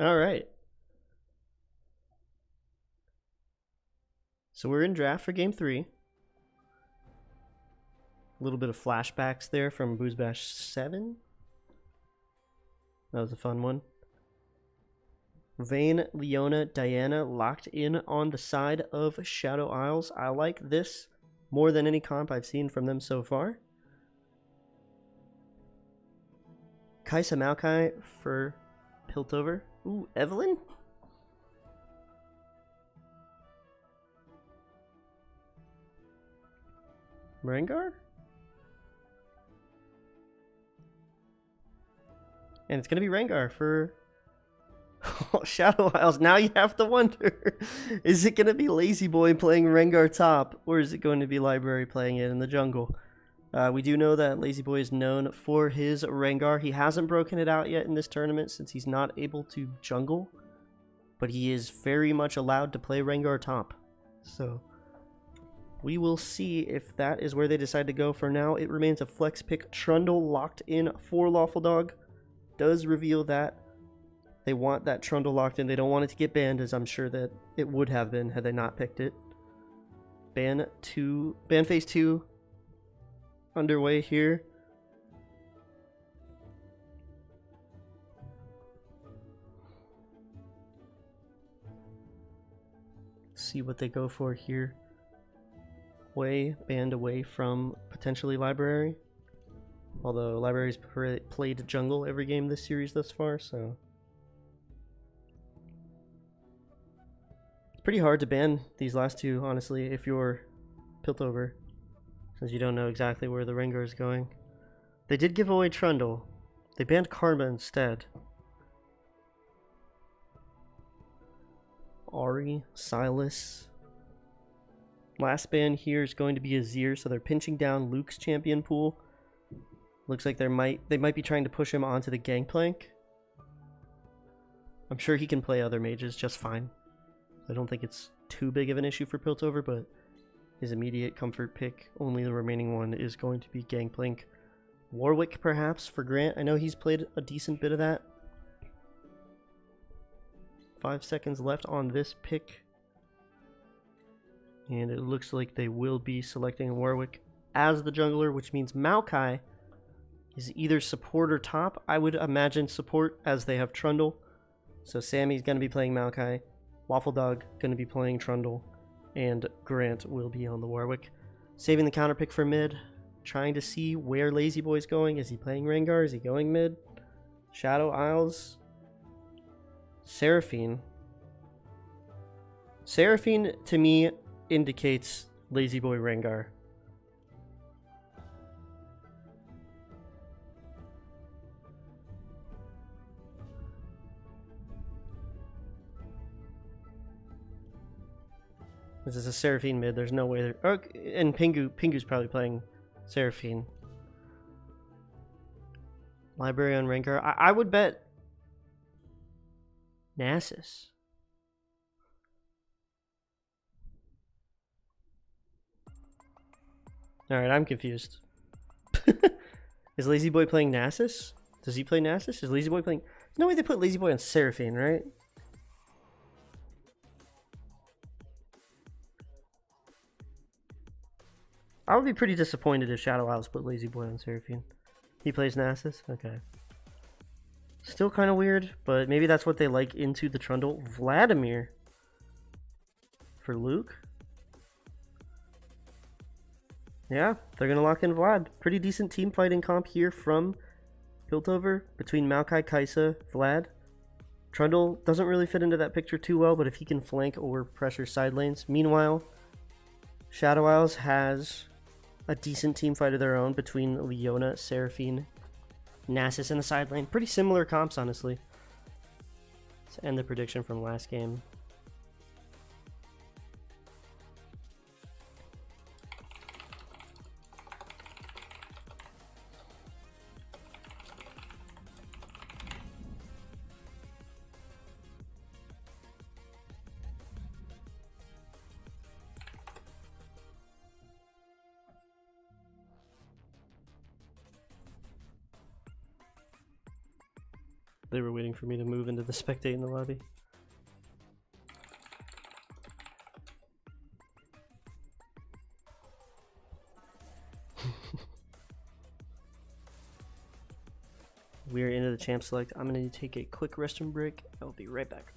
All right. So we're in draft for game 3. A little bit of flashbacks there from Booze Bash 7. That was a fun one. Vayne, Leona, Diana locked in on the side of Shadow Isles. I like this more than any comp I've seen from them so far. Kaisa Maokai for Piltover. Ooh, Evelyn? Rengar? And it's going to be Rengar for Shadow Isles. Now you have to wonder, is it going to be Lazy Boy playing Rengar top, or is it going to be Library playing it in the jungle? We do know that Lazy Boy is known for his Rengar. He hasn't broken it out yet in this tournament since he's not able to jungle, but he is very much allowed to play Rengar top. So we will see if that is where they decide to go. For now, it remains a flex pick. Trundle locked in for Lawful Dog. Does reveal that They want that Trundle locked in. They don't want it to get banned, as I'm sure that it would have been had they not picked it. Ban phase 2 underway here. See what they go for here. Banned away from potentially Library. Although Library's played jungle every game this series thus far, so it's pretty hard to ban these last two, honestly, if you're Piltover, since you don't know exactly where the Rengar is going. They did give away Trundle. They banned Karma instead. Ari, Silas. Last ban here is going to be Azir, so they're pinching down Luke's champion pool. Looks like they might be trying to push him onto the Gangplank. I'm sure he can play other mages just fine. I don't think it's too big of an issue for Piltover, but his immediate comfort pick, only the remaining one, is going to be Gangplank. Warwick, perhaps, for Grant. I know he's played a decent bit of that. 5 seconds left on this pick. And it looks like they will be selecting Warwick as the jungler, which means Maokai is either support or top. I would imagine support, as they have Trundle. So Sammy's going to be playing Maokai, Waffle Dog going to be playing Trundle, and Grant will be on the Warwick. Saving the counter pick for mid, trying to see where Lazy Boy's going. Is he playing Rengar? Is he going mid? Shadow Isles. Seraphine. Seraphine, to me, indicates Lazy Boy Rengar. This is a Seraphine mid. There's no way they're... Oh, and Pingu's probably playing Seraphine. Library on Rengar. I would bet Nasus. Alright, I'm confused. Is Lazy Boy playing Nasus? Does he play Nasus? Is Lazy Boy playing... There's no way they put Lazy Boy on Seraphine, right? I would be pretty disappointed if Shadow Isles put Lazy Boy on Seraphine. He plays Nasus? Okay. Still kind of weird, but maybe that's what they like into the Trundle. Vladimir for Luke. Yeah, they're going to lock in Vlad. Pretty decent team fighting comp here from Piltover between Maokai, Kaisa, Vlad. Trundle doesn't really fit into that picture too well, but if he can flank or pressure side lanes. Meanwhile, Shadow Isles has a decent team fight of their own between Leona, Seraphine, Nasus in the side lane. Pretty similar comps, honestly. Let's end the prediction from last game. They were waiting for me to move into the spectate in the lobby. We are into the champ select. I'm going to take a quick restroom break. I'll be right back.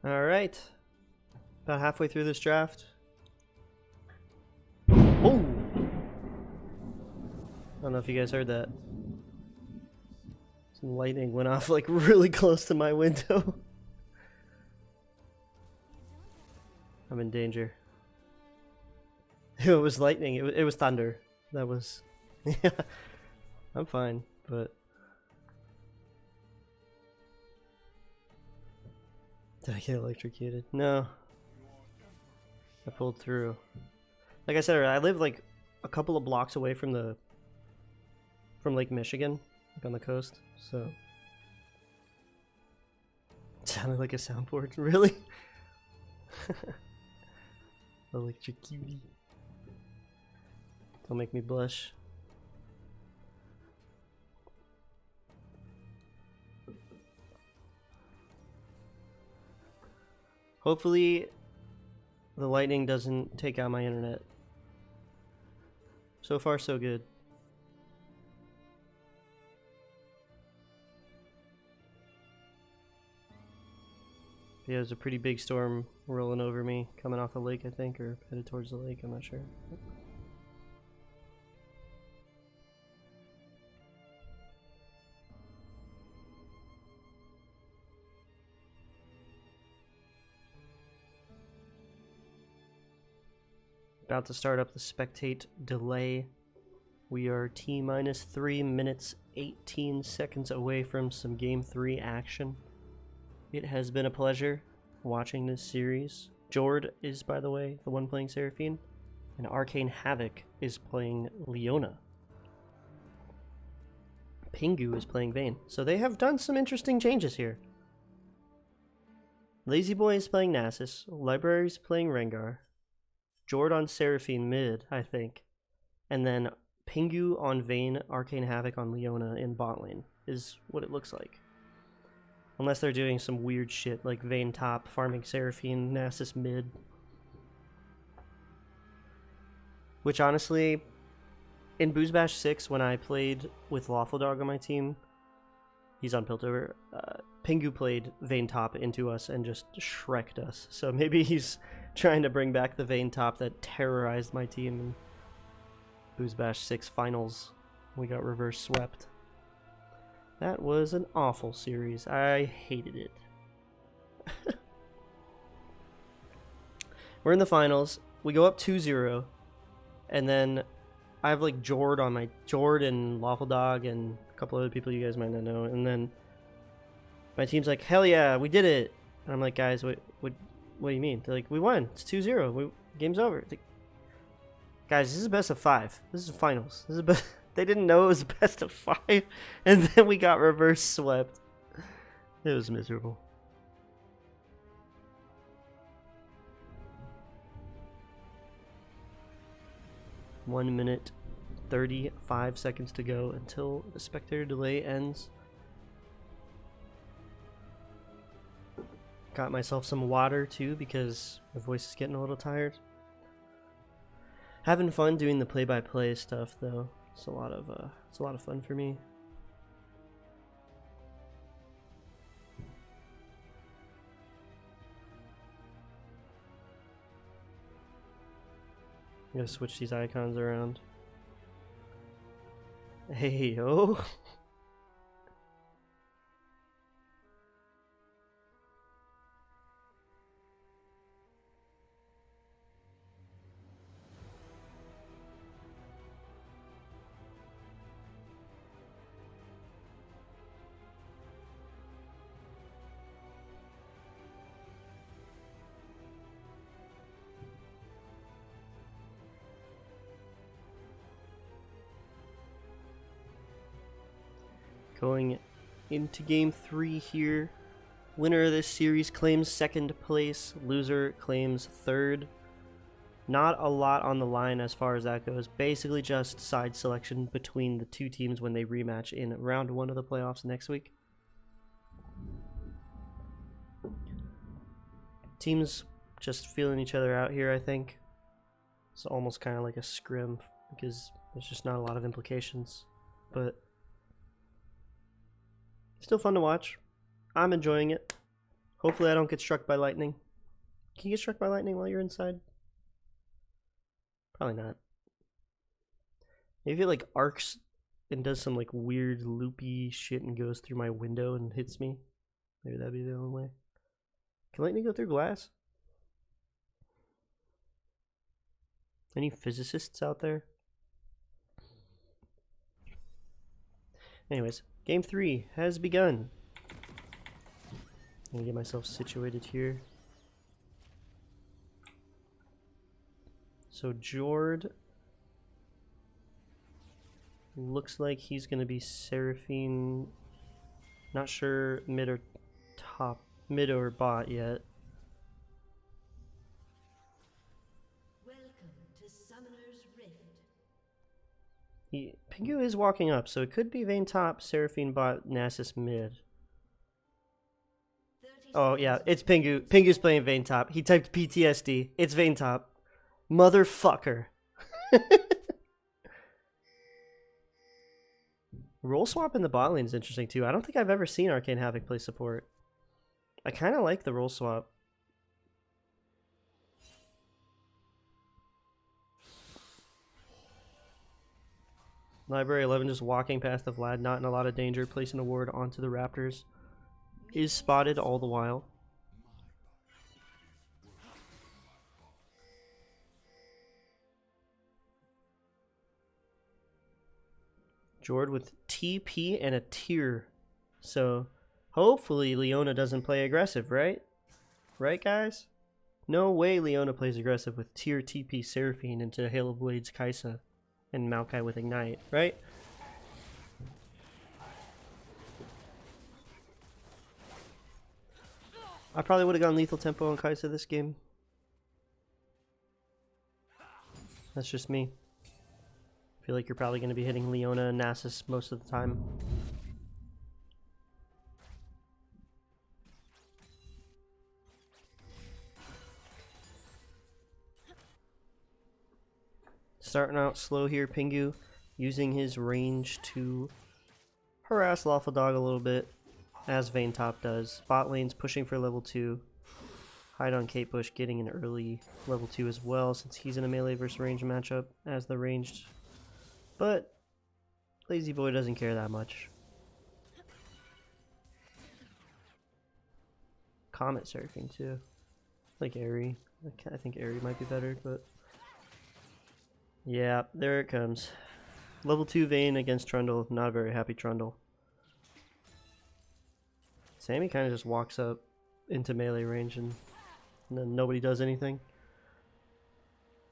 Alright. About halfway through this draft. Oh! I don't know if you guys heard that. Some lightning went off like really close to my window. I'm in danger. It was lightning. It was thunder. That was... Yeah. I'm fine, but... Did I get electrocuted? No. I pulled through. Like I said, I live like a couple of blocks away from Lake Michigan, like on the coast, so... It sounded like a soundboard, really? Electrocuted. Don't make me blush. Hopefully, the lightning doesn't take out my internet. So far, so good. Yeah, there's a pretty big storm rolling over me, coming off the lake, I think, or headed towards the lake, I'm not sure. About to start up the spectate delay. We are T-minus 3 minutes 18 seconds away from some Game 3 action. It has been a pleasure watching this series. Jord is, by the way, the one playing Seraphine, and Arcane Havoc is playing Leona. Pingu is playing Vayne. So they have done some interesting changes here. Lazy Boy is playing Nasus, Library is playing Rengar, Jord on Seraphine mid, I think, and then Pingu on Vayne, Arcane Havoc on Leona in bot lane is what it looks like. Unless they're doing some weird shit like Vayne top, farming Seraphine, Nasus mid. Which honestly, in Booze Bash 6 when I played with Lawful Dog on my team, he's on Piltover, Pingu played Vayne top into us and just shreked us. So maybe he's trying to bring back the Vayne top that terrorized my team in Booze Bash 6 finals. We got reverse swept. That was an awful series. I hated it. We're in the finals. We go up 2-0. And then I have like Jord on my... Jord and Lawful Dog and a couple other people you guys might not know. And then my team's like, hell yeah, we did it. And I'm like, guys, what do you mean? They're like, we won. It's 2-0. Game's over. Like, guys, this is best of 5. This is finals. This is best... They didn't know it was best of 5, and then we got reverse swept. It was miserable. One minute, 35 seconds to go until the spectator delay ends. Got myself some water too because my voice is getting a little tired. Having fun doing the play-by-play stuff though. It's a lot of fun for me. I'm gonna switch these icons around. Hey yo. Going into game 3 here. Winner of this series claims 2nd place. Loser claims 3rd. Not a lot on the line as far as that goes. Basically just side selection between the two teams when they rematch in round 1 of the playoffs next week. Teams just feeling each other out here, I think. It's almost kind of like a scrim because there's just not a lot of implications. But still fun to watch. I'm enjoying it. Hopefully I don't get struck by lightning. Can you get struck by lightning while you're inside? Probably not. Maybe it like arcs and does some like weird loopy shit and goes through my window and hits me. Maybe that'd be the only way. Can lightning go through glass? Any physicists out there? Anyways, game 3 has begun. I'm gonna get myself situated here. So Jord looks like he's gonna be Seraphine. Not sure mid or top, mid or bot yet. Welcome to Summoner's Rift. Pingu is walking up, so it could be Vayne top, Seraphine bot, Nasus mid. Oh yeah, it's Pingu. Pingu's playing Vayne top. He typed PTSD. It's Vayne top. Motherfucker. Role swap in the bot lane is interesting too. I don't think I've ever seen Arcane Havoc play support. I kind of like the role swap. Library 11 just walking past the Vlad, not in a lot of danger, placing a ward onto the Raptors. Is spotted all the while. Jord with TP and a tier. So hopefully Leona doesn't play aggressive, right? Right, guys? No way Leona plays aggressive with tier TP Seraphine into Hail of Blades Kaisa and Maokai with Ignite, right? I probably would have gone lethal tempo on Kaisa this game. That's just me. I feel like you're probably going to be hitting Leona and Nasus most of the time. Starting out slow here, Pingu, using his range to harass Lawful Dog a little bit, as Vayne top does. Bot lane's pushing for level 2. Hide on Kate Bush getting an early level 2 as well, since he's in a melee versus range matchup as the ranged. But Lazy Boy doesn't care that much. Comet surfing too. Like Aerie. I think Aerie might be better, but yeah, there it comes. Level 2 Vayne against Trundle. Not a very happy Trundle. Sammy kind of just walks up into melee range and then nobody does anything.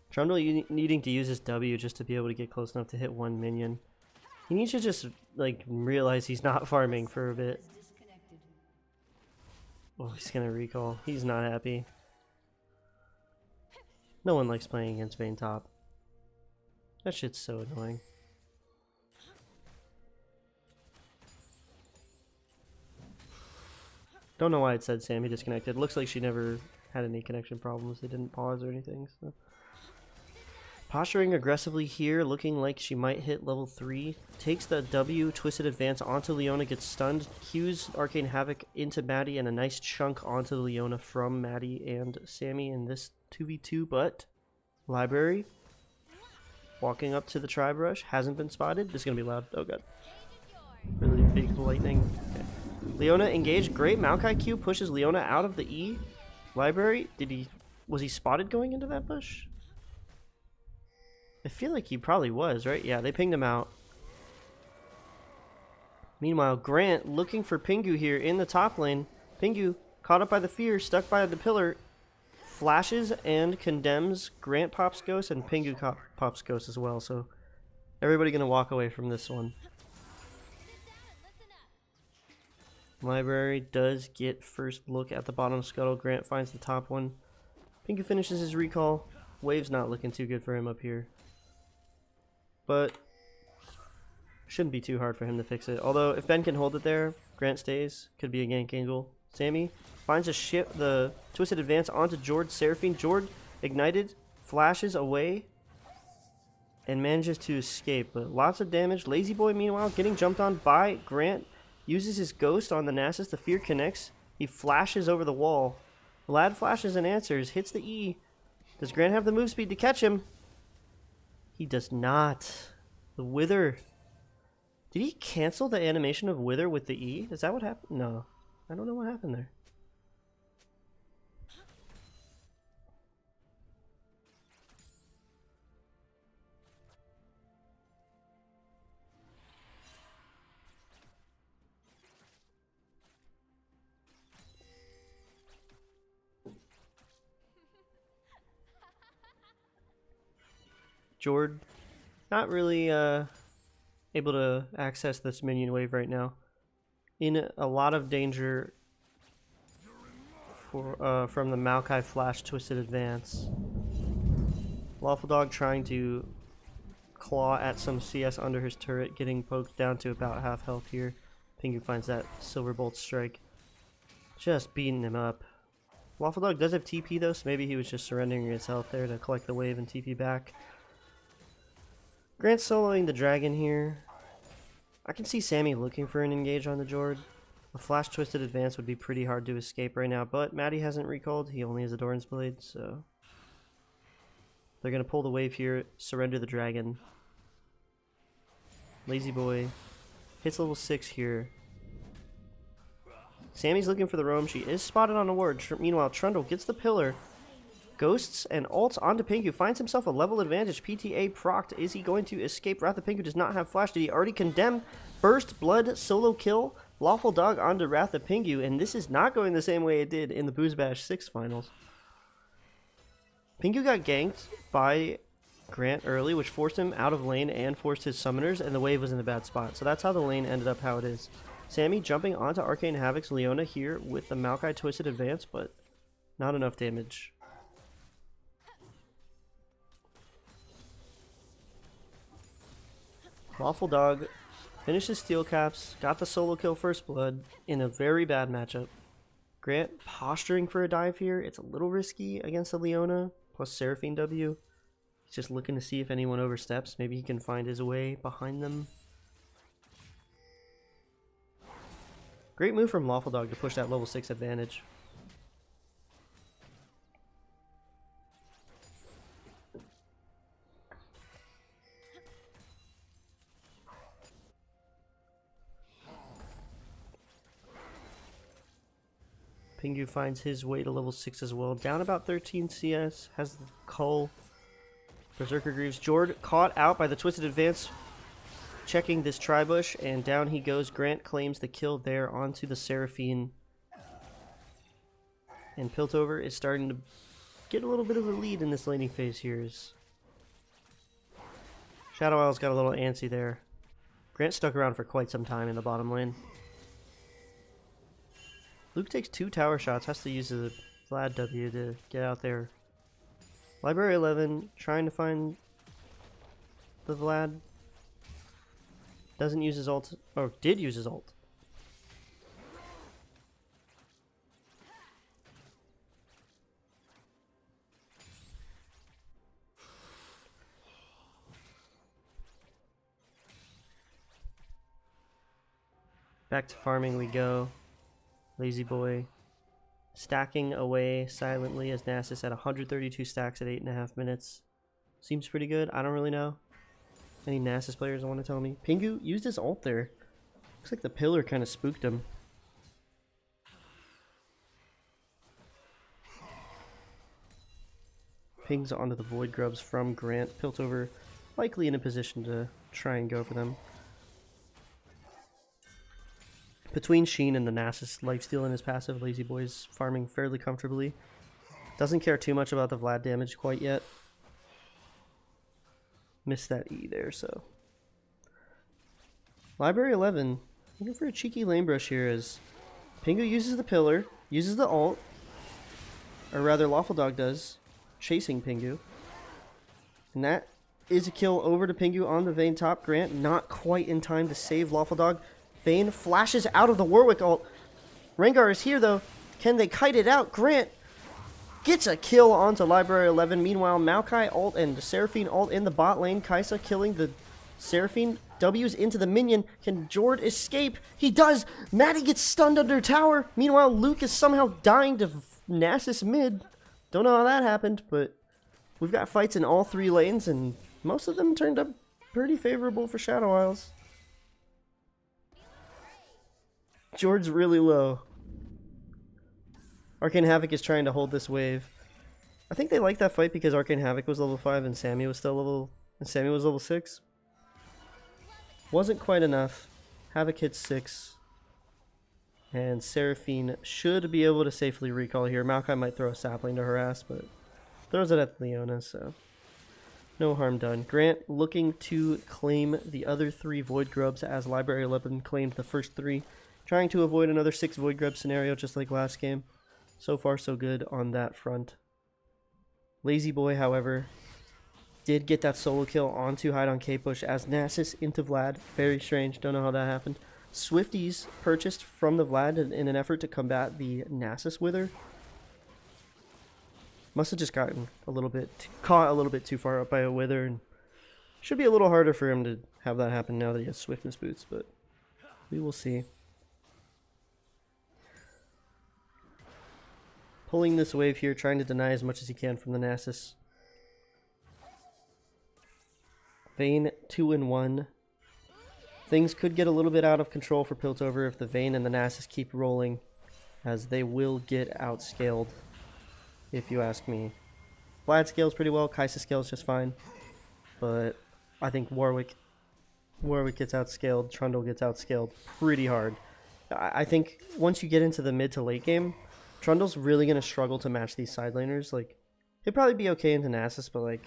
Trundle needing to use his W just to be able to get close enough to hit one minion. He needs to just like realize he's not farming for a bit. Oh, he's gonna recall. He's not happy. No one likes playing against Vayne top. That shit's so annoying. Don't know why it said Sammy disconnected. Looks like she never had any connection problems. They didn't pause or anything. So. Posturing aggressively here, looking like she might hit level 3. Takes the W, twisted advance onto Leona, gets stunned. Cues Arcane Havoc into Maddie, and a nice chunk onto Leona from Maddie and Sammy in this 2v2. But Library walking up to the Tribe Rush, hasn't been spotted. This is going to be loud. Oh god. Really big lightning. Okay. Leona engaged. Great Maokai Q pushes Leona out of the E. Library, was he spotted going into that bush? I feel like he probably was, right? Yeah, they pinged him out. Meanwhile, Grant looking for Pingu here in the top lane. Pingu caught up by the fear, stuck by the pillar, flashes and condemns. Grant pops Ghost and Pingu pops Ghost as well, so everybody gonna walk away from this one. Library does get first look at the bottom scuttle. Grant finds the top one. Pingu finishes his recall. Wave's not looking too good for him up here. But shouldn't be too hard for him to fix it. Although if Ben can hold it there, Grant stays. Could be a gank angle. Sammy finds the twisted advance onto Jord. Seraphine. Jord ignited, flashes away, and manages to escape. But lots of damage. Lazy Boy meanwhile getting jumped on by Grant. Uses his ghost on the Nasus. The fear connects. He flashes over the wall. Vlad flashes and answers, hits the E. Does Grant have the move speed to catch him? He does not. The Wither. Did he cancel the animation of Wither with the E? Is that what happened? No. I don't know what happened there. Jord, not really able to access this minion wave right now. In a lot of danger for from the Maokai Flash Twisted Advance. Lawful Dog trying to claw at some CS under his turret, getting poked down to about half health here. Pingu finds that Silver Bolt strike. Just beating him up. Lawful Dog does have TP though, so maybe he was just surrendering his health there to collect the wave and TP back. Grant's soloing the dragon here. I can see Sammy looking for an engage on the Jord. A Flash Twisted Advance would be pretty hard to escape right now, but Maddie hasn't recalled. He only has a Doran's Blade, so... They're going to pull the wave here, surrender the dragon. Lazy Boy hits level 6 here. Sammy's looking for the roam. She is spotted on a ward. Meanwhile, Trundle gets the pillar. Ghosts and ults onto Pingu. Finds himself a level advantage. PTA procced. Is he going to escape? Wrath of Pingu does not have flash. Did he already condemn? Burst, blood, solo kill. Lawful Dog onto Wrath of Pingu. And this is not going the same way it did in the Booze Bash 6 finals. Pingu got ganked by Grant early, which forced him out of lane and forced his summoners, and the wave was in a bad spot. So that's how the lane ended up how it is. Sammy jumping onto Arcane Havoc's Leona here with the Maokai Twisted Advance, but not enough damage. Lawful Dog finishes steel caps, got the solo kill first blood in a very bad matchup. Grant posturing for a dive here. It's a little risky against the Leona, plus Seraphine W. He's just looking to see if anyone oversteps. Maybe he can find his way behind them. Great move from Lawful Dog to push that level 6 advantage. Pingu finds his way to level 6 as well. Down about 13 CS. Has the Cull. Berserker Greaves. Jord caught out by the Twisted Advance. Checking this Tribush. And down he goes. Grant claims the kill there onto the Seraphine. And Piltover is starting to get a little bit of a lead in this laning phase here. Shadow Isle's got a little antsy there. Grant stuck around for quite some time in the bottom lane. Luke takes 2 tower shots, has to use the Vlad W to get out there. Library 11, trying to find the Vlad. Doesn't use his ult, or did use his ult. Back to farming we go. Lazy Boy stacking away silently as Nasus at 132 stacks at 8.5 minutes. Seems pretty good. I don't really know. Any Nasus players want to tell me? Pingu used his ult there. Looks like the pillar kind of spooked him. Pings onto the Void Grubs from Grant. Piltover likely in a position to try and go for them. Between Sheen and the Nasus lifesteal in his passive, Lazy Boy's farming fairly comfortably. Doesn't care too much about the Vlad damage quite yet. Missed that E there, so. Library 11, looking for a cheeky lane brush here as Pingu uses the pillar, uses the ult, or rather Lawful Dog does, chasing Pingu. And that is a kill over to Pingu on the Vayne top. Grant not quite in time to save Lawful Dog. Vayne flashes out of the Warwick ult. Rengar is here though. Can they kite it out? Grant gets a kill onto Library 11. Meanwhile, Maokai ult and Seraphine ult in the bot lane. Kaisa killing the Seraphine. W's into the minion. Can Jord escape? He does! Maddie gets stunned under tower. Meanwhile, Luke is somehow dying to Nasus mid. Don't know how that happened, but we've got fights in all 3 lanes, and most of them turned up pretty favorable for Shadow Isles. Jord's really low. Arcane Havoc is trying to hold this wave. I think they liked that fight because Arcane Havoc was level 5 and Sammy was still level 6. Wasn't quite enough. Havoc hits 6. And Seraphine should be able to safely recall here. Maokai might throw a sapling to harass, but throws it at Leona, so no harm done. Grant looking to claim the other 3 Void Grubs as Library 11 claimed the first 3. Trying to avoid another 6 Void Grub scenario just like last game. So far so good on that front. Lazy Boy, however, did get that solo kill onto Hide on K-Push as Nasus into Vlad. Very strange, don't know how that happened. Swifties purchased from the Vlad in an effort to combat the Nasus Wither. Must have just gotten a little bit caught a little bit too far up by a Wither, and should be a little harder for him to have that happen now that he has Swiftness boots, but we will see. Pulling this wave here, trying to deny as much as he can from the Nasus. Vayne 2-1. Things could get a little bit out of control for Piltover if the Vayne and the Nasus keep rolling, as they will get outscaled, if you ask me. Vlad scales pretty well, Kaisa scales just fine, but I think Warwick gets outscaled, Trundle gets outscaled pretty hard. I think once you get into the mid to late game, Trundle's really going to struggle to match these side laners. Like, he'll probably be okay into Nasus, but like,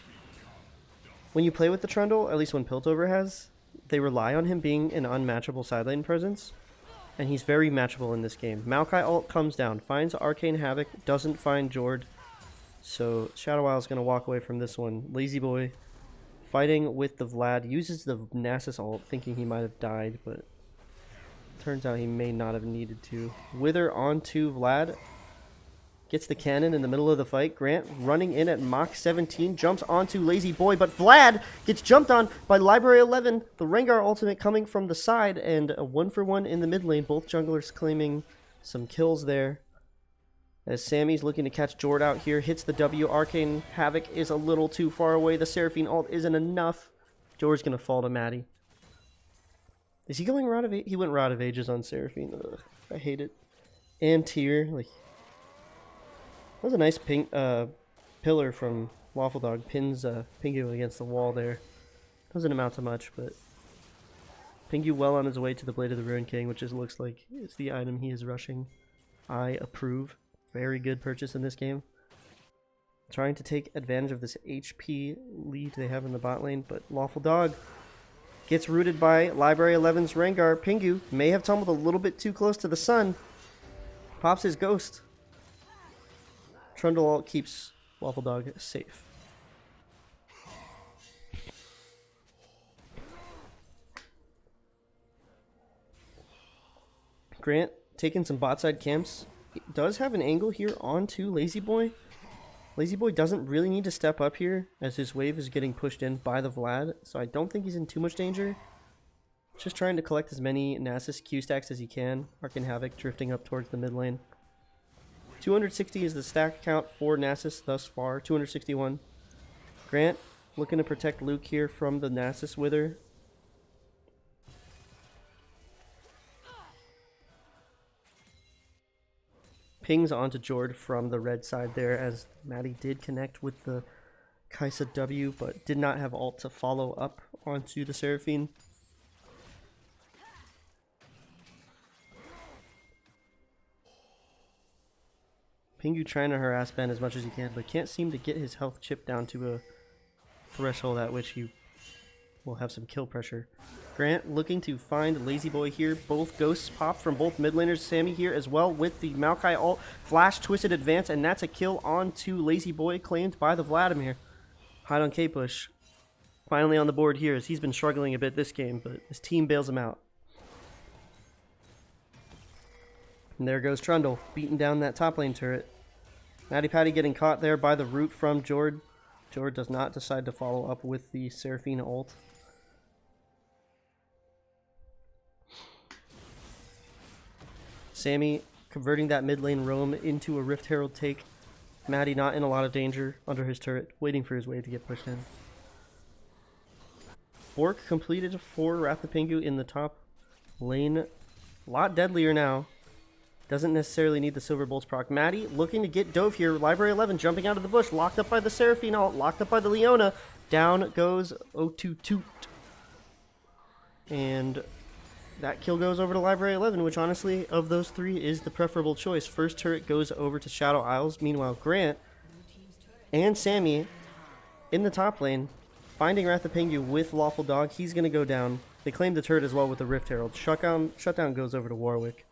when you play with the Trundle, at least when Piltover has, they rely on him being an unmatchable side lane presence, and he's very matchable in this game. Maokai ult comes down, finds Arcane Havoc, doesn't find Jord, so Shadow Isle's going to walk away from this one. Lazy Boy fighting with the Vlad, uses the Nasus ult, thinking he might have died, but turns out he may not have needed to. Wither onto Vlad. Gets the cannon in the middle of the fight. Grant running in at Mach 17. Jumps onto Lazy Boy. But Vlad gets jumped on by Library 11. The Rengar ultimate coming from the side. And a 1-for-1 in the mid lane. Both junglers claiming some kills there. As Sammy's looking to catch Jord out here. Hits the W. Arcane Havoc is a little too far away. The Seraphine ult isn't enough. Jord's going to fall to Maddie. Is he going Rod of Ages? He went Rod of Ages on Seraphine. Ugh, I hate it. And Tyr. Like, that was a nice pink pillar from Waffle Dog. Pins Pingu against the wall there. Doesn't amount to much, but Pingu well on his way to the Blade of the Ruin King, which looks like it's the item he is rushing. I approve. Very good purchase in this game. Trying to take advantage of this HP lead they have in the bot lane, but Lawful Dog gets rooted by Library 11's Rengar. Pingu may have tumbled a little bit too close to the sun. Pops his ghost. Trundle ult keeps Waffle Dog safe. Grant taking some bot side camps. He does have an angle here onto Lazy Boy. Lazy Boy doesn't really need to step up here as his wave is getting pushed in by the Vlad, so I don't think he's in too much danger. Just trying to collect as many Nasus Q stacks as he can. Arcane Havoc drifting up towards the mid lane. 260 is the stack count for Nasus thus far. 261. Grant looking to protect Luke here from the Nasus Wither. Pings onto Jord from the red side there as Maddie did connect with the Kaisa W, but did not have ult to follow up onto the Seraphine. Pingu trying to harass Ben as much as he can, but can't seem to get his health chip down to a threshold at which he will have some kill pressure. Grant looking to find Lazy Boy here. Both ghosts pop from both mid laners. Sammy here as well with the Maokai ult. Flash twisted advance, and that's a kill onto Lazy Boy claimed by the Vladimir. Hide on K-Push. Finally on the board here as he's been struggling a bit this game, but his team bails him out. And there goes Trundle, beating down that top lane turret. Matty Patty getting caught there by the root from Jord. Jord does not decide to follow up with the Seraphine ult. Sammy converting that mid lane roam into a Rift Herald take. Maddie not in a lot of danger under his turret, waiting for his wave to get pushed in. Bork completed for Wrath of Pingu in the top lane. A lot deadlier now. Doesn't necessarily need the Silver Bolts proc. Maddie looking to get Dove here. Library 11 jumping out of the bush. Locked up by the Seraphine ult. Locked up by the Leona. Down goes O2 Toot. And that kill goes over to Library 11, which honestly, of those three, is the preferable choice. First turret goes over to Shadow Isles. Meanwhile, Grant and Sammy in the top lane, finding Wrath of Pingu with Lawful Dog. He's going to go down. They claim the turret as well with the Rift Herald. Shutdown goes over to Warwick.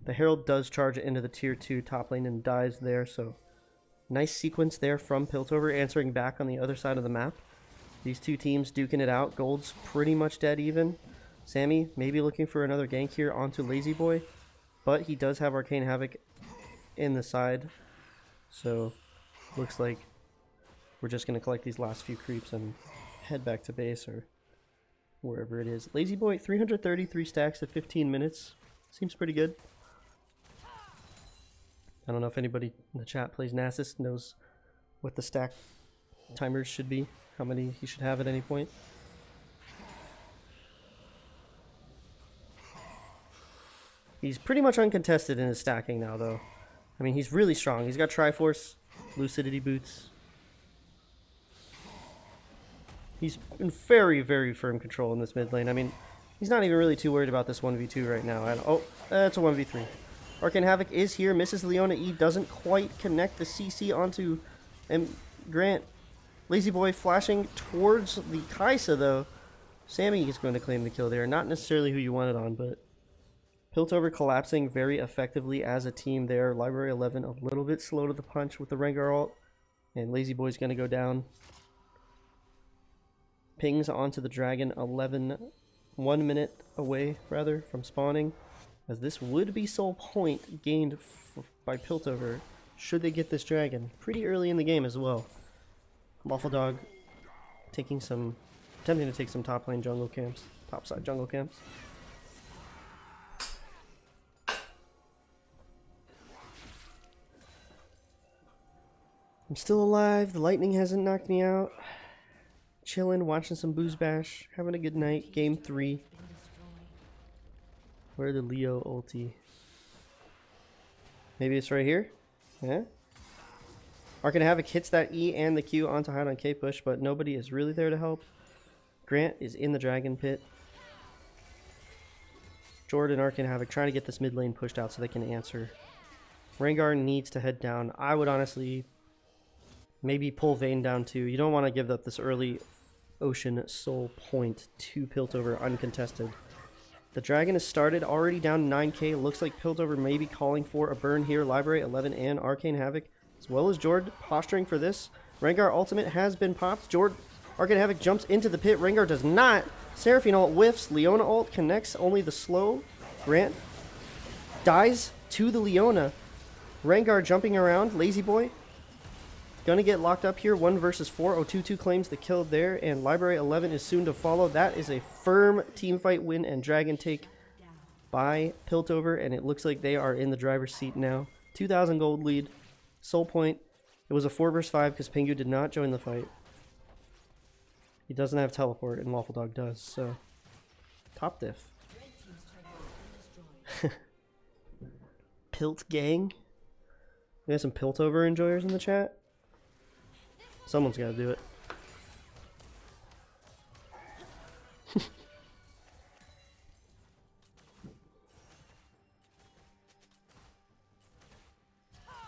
The Herald does charge into the tier 2 top lane and dies there, so nice sequence there from Piltover, answering back on the other side of the map. These two teams duking it out. Gold's pretty much dead even. Sammy maybe looking for another gank here onto Lazy Boy, but he does have Arcane Havoc in the side, so looks like we're just going to collect these last few creeps and head back to base or wherever it is. Lazy Boy, 333 stacks at 15 minutes. Seems pretty good. I don't know if anybody in the chat plays Nasus, knows what the stack timers should be, how many he should have at any point. He's pretty much uncontested in his stacking now, though. I mean, he's really strong. He's got Triforce, Lucidity Boots. He's in very, very firm control in this mid lane. I mean, he's not even really too worried about this 1v2 right now. Oh, that's a 1v3. Arcane Havoc is here, misses Leona E, doesn't quite connect the CC onto Grant. Lazy Boy flashing towards the Kaisa, though. Sammy is going to claim the kill there. Not necessarily who you wanted on, but Piltover collapsing very effectively as a team there. Library 11 a little bit slow to the punch with the Rengar ult, and Lazy Boy's going to go down. Pings onto the Dragon, 1 minute away, rather, from spawning. As this would be soul point gained by Piltover should they get this dragon pretty early in the game as well. Lawful Dog attempting to take some top lane jungle camps, topside jungle camps. I'm still alive. The lightning hasn't knocked me out. Chilling, watching some Booze Bash, having a good night. Game 3. Where the Leo ulti? Maybe it's right here? Yeah? Arcane Havoc hits that E and the Q onto hide on K-Push, but nobody is really there to help. Grant is in the Dragon Pit. Jordan and Arcane Havoc trying to get this mid lane pushed out so they can answer. Rengar needs to head down. I would honestly maybe pull Vayne down too. You don't want to give up this early Ocean Soul point to Piltover uncontested. The Dragon has started, already down 9k. Looks like Piltover may be calling for a burn here. Library 11 and Arcane Havoc, as well as Jord posturing for this. Rengar ultimate has been popped. Jord, Arcane Havoc jumps into the pit. Rengar does not. Seraphine ult whiffs. Leona ult connects only the slow. Grant dies to the Leona. Rengar jumping around. Lazy Boy gonna get locked up here. 1 versus 4. O22 claims the kill there, and Library 11 is soon to follow. That is a firm team fight win and dragon take by Piltover, and it looks like they are in the driver's seat now. 2,000 gold lead. Soul point. It was a 4 versus 5 because Pingu did not join the fight. He doesn't have teleport, and Lawful Dog does, so top diff. Pilt gang. We have some Piltover enjoyers in the chat. Someone's got to do it.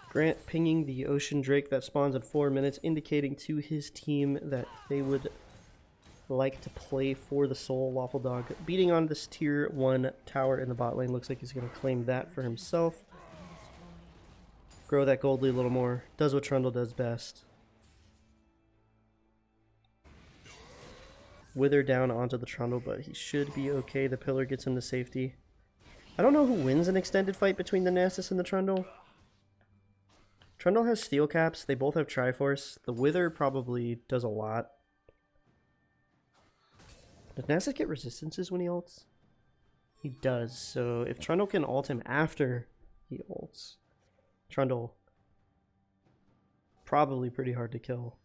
Grant pinging the Ocean Drake that spawns in 4 minutes, indicating to his team that they would like to play for the soul. Lawful Dog beating on this tier 1 tower in the bot lane. Looks like he's going to claim that for himself. Grow that gold lead a little more. Does what Trundle does best. Wither down onto the Trundle, but he should be okay. The pillar gets him to safety. I don't know who wins an extended fight between the Nasus and the Trundle. Trundle has steel caps. They both have Triforce. The Wither probably does a lot. Does Nasus get resistances when he ults? He does. So if Trundle can ult him after he ults, Trundle probably pretty hard to kill.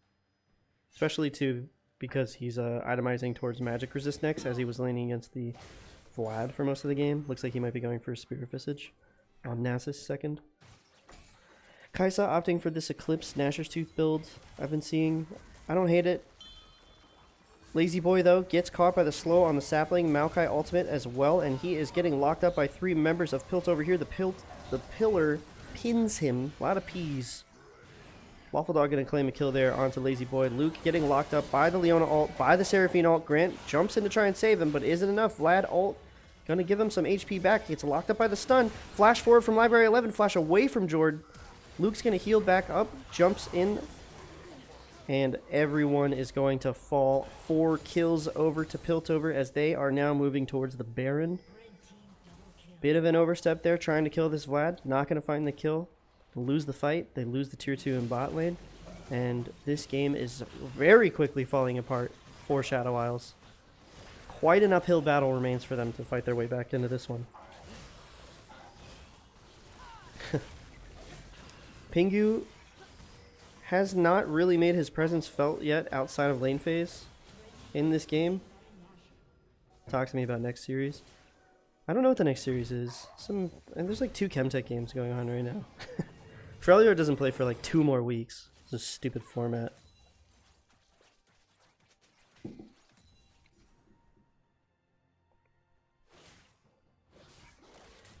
Especially too because he's itemizing towards magic resist next, as he was laning against the Vlad for most of the game. Looks like he might be going for a Spear Visage on Nasus second. Kaisa opting for this Eclipse Gnasher's Tooth build I've been seeing. I don't hate it. Lazy Boy, though, gets caught by the slow on the sapling. Maokai ultimate as well, and he is getting locked up by 3 members of Piltover here. The pillar pins him. A lot of P's. Waffle Dog going to claim a kill there onto Lazy Boy. Luke getting locked up by the Leona ult, by the Seraphine ult. Grant jumps in to try and save him, but isn't enough. Vlad ult going to give him some HP back. Gets locked up by the stun. Flash forward from Library 11. Flash away from Jord. Luke's going to heal back up. Jumps in. And everyone is going to fall. 4 kills over to Piltover as they are now moving towards the Baron. Bit of an overstep there trying to kill this Vlad. Not going to find the kill. They lose the fight. They lose the tier 2 in bot lane. And this game is very quickly falling apart for Shadow Isles. Quite an uphill battle remains for them to fight their way back into this one. Pingu has not really made his presence felt yet outside of lane phase in this game. Talk to me about next series. I don't know what the next series is. And there's like 2 Chemtech games going on right now. Freljord doesn't play for like 2 more weeks. It's a stupid format.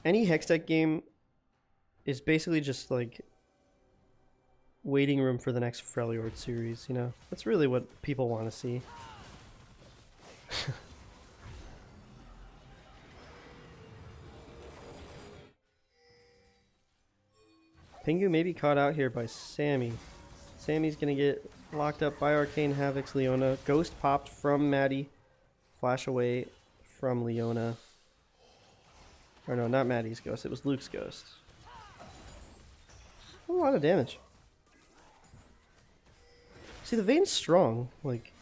Any Hextech game is basically just like waiting room for the next Freljord series, you know? That's really what people want to see. Pingu may be caught out here by Sammy. Sammy's gonna get locked up by Arcane Havoc's Leona. Ghost popped from Maddie. Flash away from Leona. Or no, not Maddie's ghost. It was Luke's ghost. A lot of damage. See, the Vayne's strong. Like,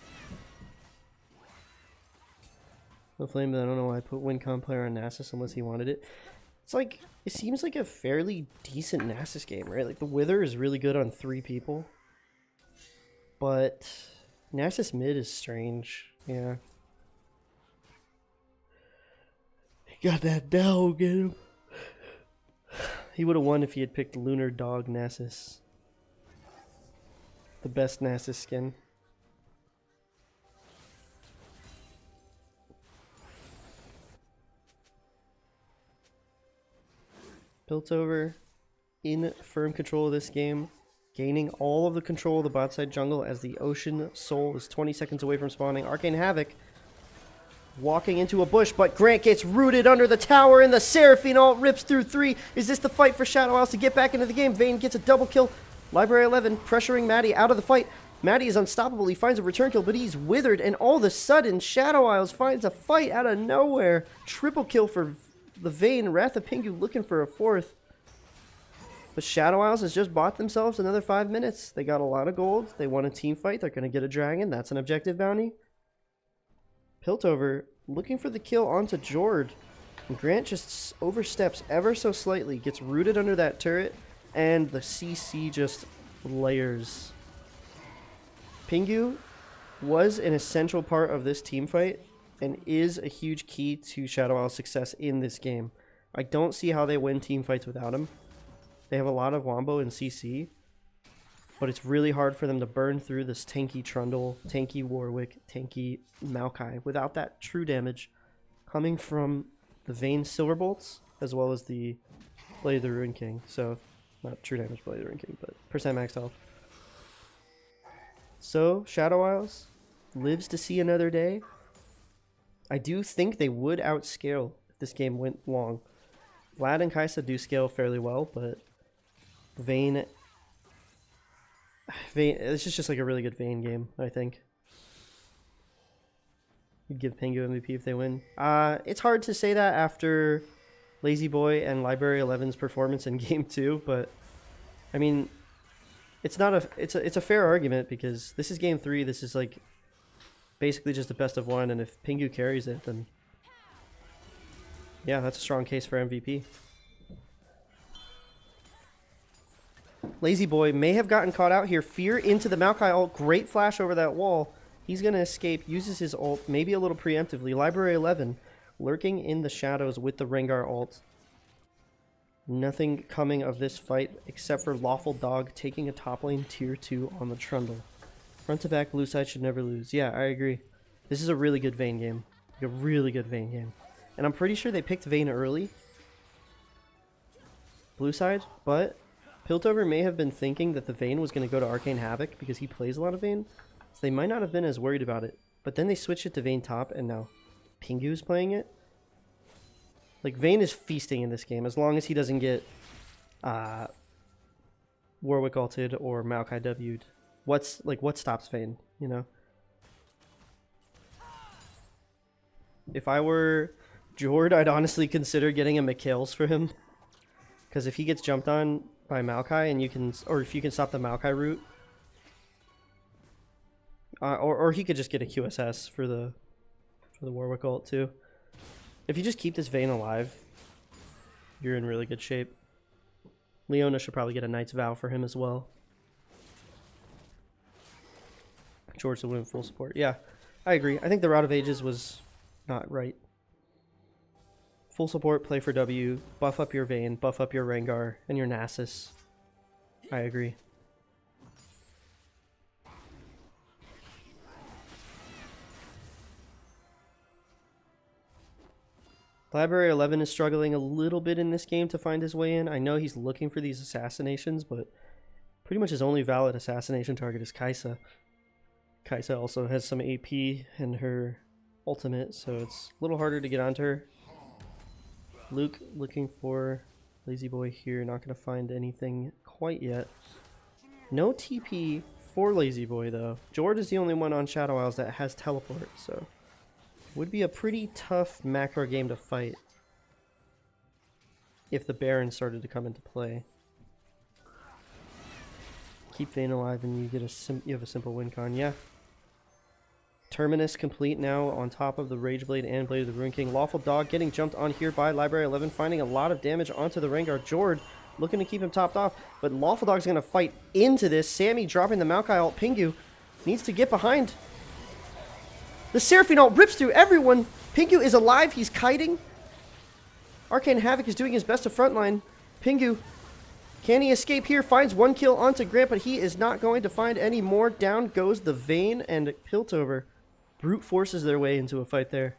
the Flame, but I don't know why I put Wincom player on Nasus unless he wanted it. It's like, it seems like a fairly decent Nasus game, right? Like, the Wither is really good on 3 people. But Nasus mid is strange. Yeah. He got that down, get him. He would have won if he had picked Lunar Dog Nasus. The best Nasus skin. Piltover in firm control of this game, gaining all of the control of the bot side jungle as the Ocean Soul is 20 seconds away from spawning. Arcane Havoc walking into a bush, but Grant gets rooted under the tower and the Seraphine ult rips through 3. Is this the fight for Shadow Isles to get back into the game? Vayne gets a double kill. Library 11 pressuring Maddie out of the fight. Maddie is unstoppable. He finds a return kill, but he's withered, and all of a sudden, Shadow Isles finds a fight out of nowhere. Triple kill for the Vayne. Wrath of Pingu looking for a 4th. But Shadow Isles has just bought themselves another 5 minutes. They got a lot of gold. They won a team fight. They're going to get a dragon. That's an objective bounty. Piltover looking for the kill onto Jord. And Grant just oversteps ever so slightly. Gets rooted under that turret. And the CC just layers. Pingu was an essential part of this team fight and is a huge key to Shadow Isles' success in this game. I don't see how they win team fights without him. They have a lot of Wombo and CC, but it's really hard for them to burn through this tanky Trundle, tanky Warwick, tanky Maokai without that true damage coming from the Vayne Silverbolts as well as the Blade of the Ruin King. So, not true damage Blade of the Ruin King, but percent max health. So, Shadow Isles lives to see another day. I do think they would outscale if this game went long. Vlad and Kaisa do scale fairly well, but Vayne, this is just like a really good Vayne game, I think. You'd give Pingu MVP if they win. It's hard to say that after Lazy Boy and Library 11's performance in Game 2, but I mean, it's a fair argument because this is Game 3. This is like basically just a best of 1, and if Pingu carries it, then Yeah, that's a strong case for MVP. Lazy Boy may have gotten caught out here. Fear into the Maokai ult. Great flash over that wall. He's going to escape. Uses his ult, maybe a little preemptively. Library 11 lurking in the shadows with the Rengar ult. Nothing coming of this fight except for Lawful Dog taking a top lane tier 2 on the Trundle. Front to back, blue side should never lose. Yeah, I agree. This is a really good Vayne game. Like a really good Vayne game. And I'm pretty sure they picked Vayne early. Blue side, but Piltover may have been thinking that the Vayne was going to go to Arcane Havoc because he plays a lot of Vayne. So they might not have been as worried about it. But then they switched it to Vayne top and now Pingu's playing it. Like, Vayne is feasting in this game as long as he doesn't get Warwick ulted or Maokai W'd. What stops Vayne, you know? If I were Jord, I'd honestly consider getting a Mikhails for him. Because if he gets jumped on by Maokai and you can, or if you can stop the Maokai route, or he could just get a QSS for the Warwick ult too. If you just keep this Vayne alive, you're in really good shape. Leona should probably get a Knight's Vow for him as well. George will win full support. Yeah, I agree. I think the Route of Ages was not right. Full support, play for W, buff up your Vayne, buff up your Rengar, and your Nasus. I agree. Library 11 is struggling a little bit in this game to find his way in. I know he's looking for these assassinations, but pretty much his only valid assassination target is Kai'Sa. Kai'Sa also has some AP in her ultimate, so it's a little harder to get onto her. Luke looking for Lazy Boy here, not going to find anything quite yet. No TP for Lazy Boy though. Jord is the only one on Shadow Isles that has teleport, so would be a pretty tough macro game to fight if the Baron started to come into play. Keep Vayne alive and you get you have a simple win con. Yeah. Terminus complete now on top of the Rage Blade and Blade of the Rune King. Lawful Dog getting jumped on here by Library 11, finding a lot of damage onto the Rengar. Jord looking to keep him topped off, but Lawful Dog's going to fight into this. Sammy dropping the Maokai ult. Pingu needs to get behind. The Seraphine ult rips through everyone. Pingu is alive. He's kiting. Arcane Havoc is doing his best to frontline. Pingu, can he escape here? Finds one kill onto Grant, but he is not going to find any more. Down goes the Vayne and Piltover. Brute forces their way into a fight there.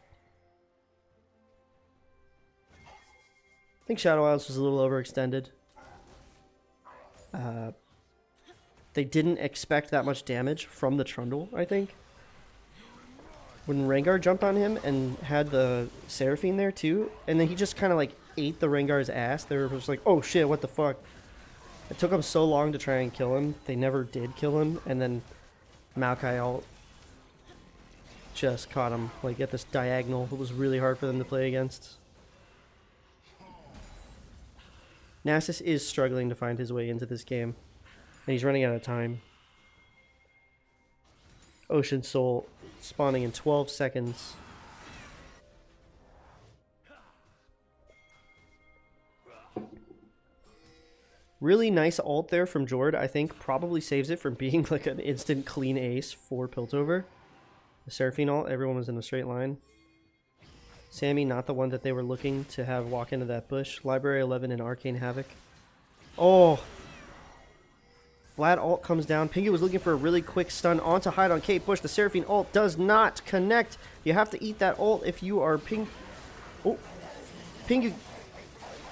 I think Shadow Isles was a little overextended. They didn't expect that much damage from the Trundle, I think. When Rengar jumped on him and had the Seraphine there too, and then he just kind of like ate the Rengar's ass, they were just like, oh shit, what the fuck? It took them so long to try and kill him. They never did kill him, and then Maokai ult just caught him like at this diagonal. It was really hard for them to play against. Nasus is struggling to find his way into this game, and he's running out of time. Ocean Soul spawning in 12 seconds. Really nice ult there from Jord, I think. Probably saves it from being like an instant clean ace for Piltover. The Seraphine ult, everyone was in a straight line. Sammy, not the one that they were looking to have walk into that bush. Library 11 and Arcane Havoc. Oh! Vlad ult comes down. Pingu was looking for a really quick stun onto hide on Kate Bush. The Seraphine ult does not connect. You have to eat that ult if you are Oh! Pingu...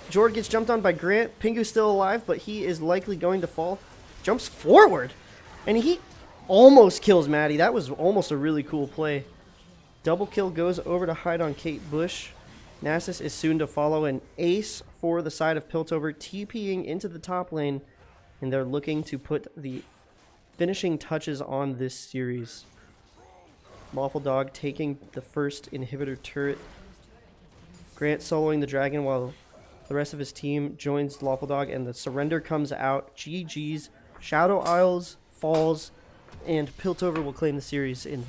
Jord gets jumped on by Grant. Pingu's still alive, but he is likely going to fall. Jumps forward! And he almost kills Maddie. That was almost a really cool play. Double kill goes over to hide on Kate Bush. Nasus is soon to follow. An ace for the side of Piltover, TPing into the top lane. And they're looking to put the finishing touches on this series. Lawful Dog taking the first inhibitor turret. Grant soloing the dragon while the rest of his team joins Lawful Dog, and the surrender comes out. GG's. Shadow Isles falls, and Piltover will claim the series in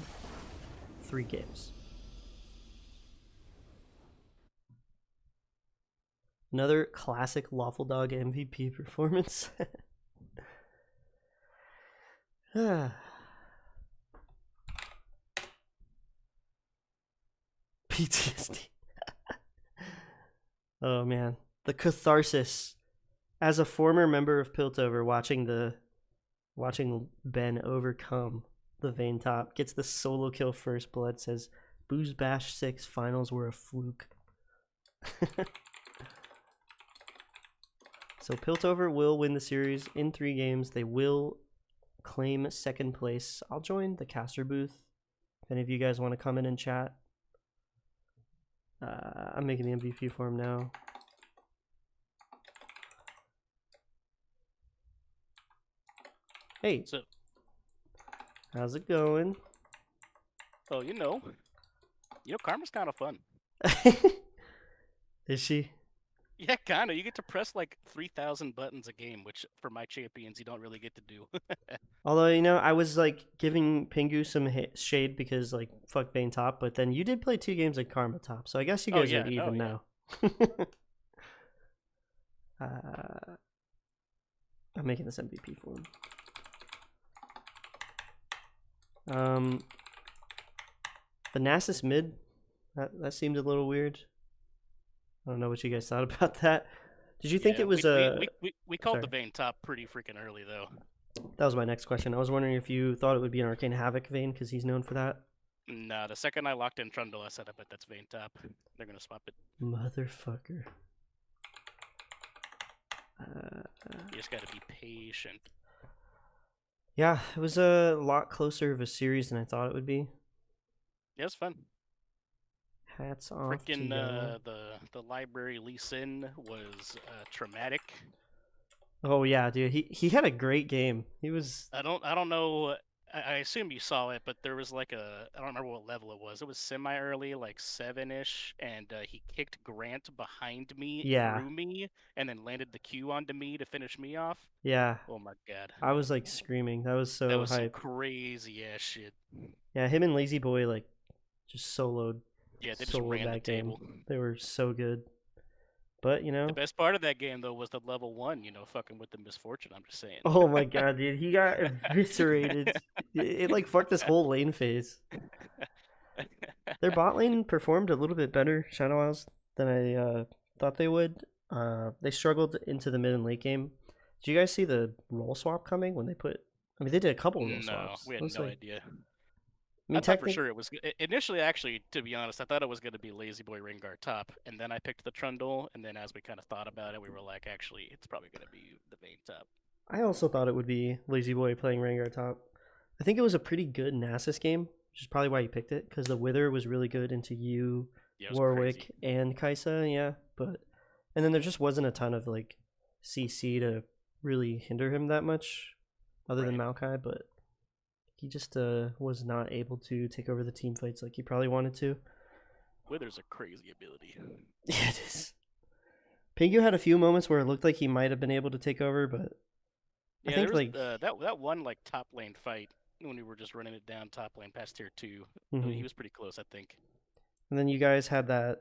3 games. Another classic Lawful Dog MVP performance. PTSD. Oh man, the catharsis as a former member of Piltover, watching Ben overcome the Vayne top, gets the solo kill first blood. Says Booze Bash 6 finals were a fluke. So Piltover will win the series in 3 games. They will claim second place. I'll join the caster booth if any of you guys want to come in and chat. I'm making the MVP for him now. Hey, So, how's it going? oh, Karma's kind of fun. Is she? Yeah, kind of. You get to press like 3,000 buttons a game, which for my champions you don't really get to do. Although, you know, I was like giving Pingu some shade because like fuck Vayne top, but then you did play 2 games at Karma top, so I guess you guys are even now. I'm making this MVP for him. The Nasus mid, that seemed a little weird. I don't know what you guys thought about that. Did you think it was we called sorry. the Vayne top pretty freaking early though. That was my next question. I was wondering if you thought it would be an Arcane Havoc Vayne because he's known for that. Nah, the second I locked in Trundle, I said I bet that's Vayne top. They're gonna swap it. Motherfucker. You just gotta be patient. Yeah, it was a lot closer of a series than I thought it would be. Yeah, it's fun. Hats off Freaking to the library Lee Sin was traumatic. Oh yeah, dude. He had a great game. He was I don't know. I assume you saw it, but there was like I don't remember what level it was. It was semi-early, like 7-ish, and he kicked Grant behind me, through me, and then landed the Q onto me to finish me off. Yeah. Oh my god. I was like screaming. That was so That was some hype. crazy ass shit. Yeah, him and Lazy Boy like just soloed. Yeah, they just ran the table. They were so good. But you know, The best part of that game though was the level 1, fucking with the misfortune. I'm just saying. oh my god, dude, he got eviscerated. It like fucked this whole lane phase. Their bot lane performed a little bit better, Shadow Isles, than I thought they would. They struggled into the mid and late game. Did you guys see the role swap coming when they put? I mean, they did a couple of role swaps. We had no idea. I mean, thought for sure it was initially. Actually, to be honest, I thought it was going to be Lazy Boy Rengar top, and then I picked the Trundle, and then as we kind of thought about it, we were like, actually, it's probably going to be the Vayne top. I also thought it would be Lazy Boy playing Rengar top. I think it was a pretty good Nasus game, which is probably why you picked it, because the Wither was really good into you, Warwick, and Kaisa, yeah. And then there just wasn't a ton of like CC to really hinder him that much, other than Maokai, but he just was not able to take over the team fights like he probably wanted to. Wither's a crazy ability. Yeah, it is. Pingu had a few moments where it looked like he might have been able to take over, but yeah, I think there was, like that one like top lane fight when we were just running it down top lane past tier 2. He was pretty close, I think. And then you guys had that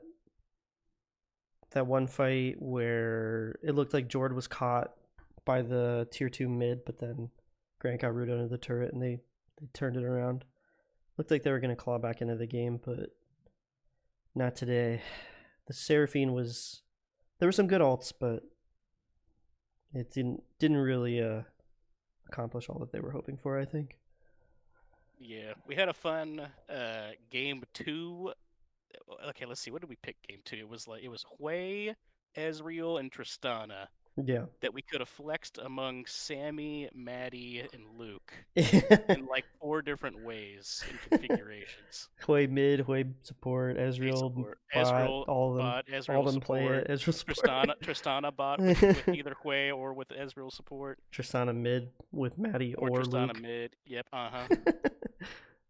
one fight where it looked like Jord was caught by the tier 2 mid, but then Grant got rooted under the turret and they turned it around. Looked like they were going to claw back into the game, but not today. The Seraphine was... There were some good ults, but it didn't really accomplish all that they were hoping for, I think. Yeah, we had a fun game 2. Okay, let's see. What did we pick game 2? It was Hui, Ezreal, and Tristana. Yeah. That we could have flexed among Sammy, Maddie, and Luke in like 4 different ways in configurations. Hui mid, Hui support, Ezreal bot, all of them. Ezreal all of them support, play it. Ezreal support. Tristana bot with either Hui or with Ezreal support. Tristana mid with Maddie or Tristana Luke. mid. Yep.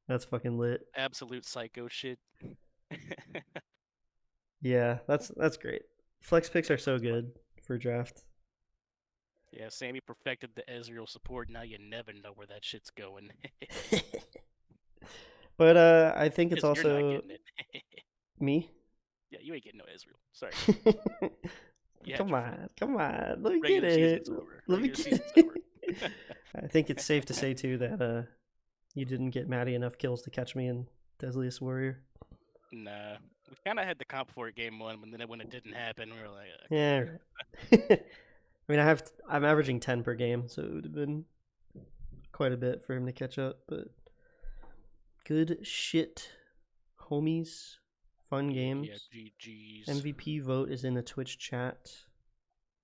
That's fucking lit. Absolute psycho shit. Yeah, that's great. Flex picks are so good for draft. Yeah, Sammy perfected the Ezreal support. Now you never know where that shit's going. But I think it's also you're not getting it. me. Yeah, you ain't getting no Ezreal. Sorry. You had Come your fun. on, come on. Let me Regular get it. season's over. Let me Regular get season's it. over. I think it's safe to say too that you didn't get Maddie enough kills to catch me in Deadliest Warrior. Nah, we kind of had the comp for it game 1, but then when it didn't happen, we were like, Yeah. Right. I mean, I'm averaging 10 per game, so it would have been quite a bit for him to catch up. But good shit, homies. Fun games. Yeah, GG's. MVP vote is in the Twitch chat.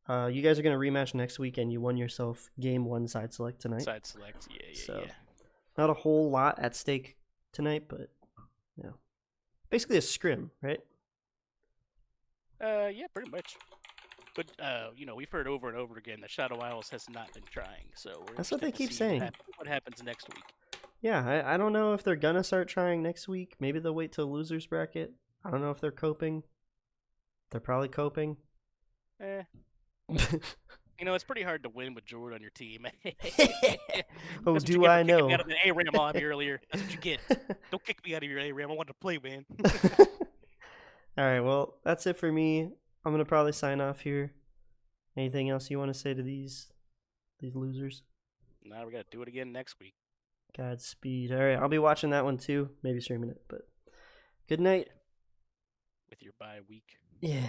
You guys are gonna rematch next week, and you won yourself game 1 side select tonight. Side select, yeah. So, not a whole lot at stake tonight, but basically a scrim, right? Yeah, pretty much. But we've heard over and over again that Shadow Isles has not been trying, so we're That's just what they have to keep see saying. what happens next week. Yeah, I don't know if they're gonna start trying next week. Maybe they'll wait till losers bracket. I don't know if they're coping. They're probably coping. It's pretty hard to win with Jordan on your team. Oh, do I know? Me out of the ARAM lobby earlier. That's what you get. Don't kick me out of your ARAM. I want to play, man. All right, well, that's it for me. I'm gonna probably sign off here. Anything else you want to say to these losers? Nah, we gotta do it again next week. Godspeed. All right, I'll be watching that one too. Maybe streaming it, but good night. With your bye week. Yeah.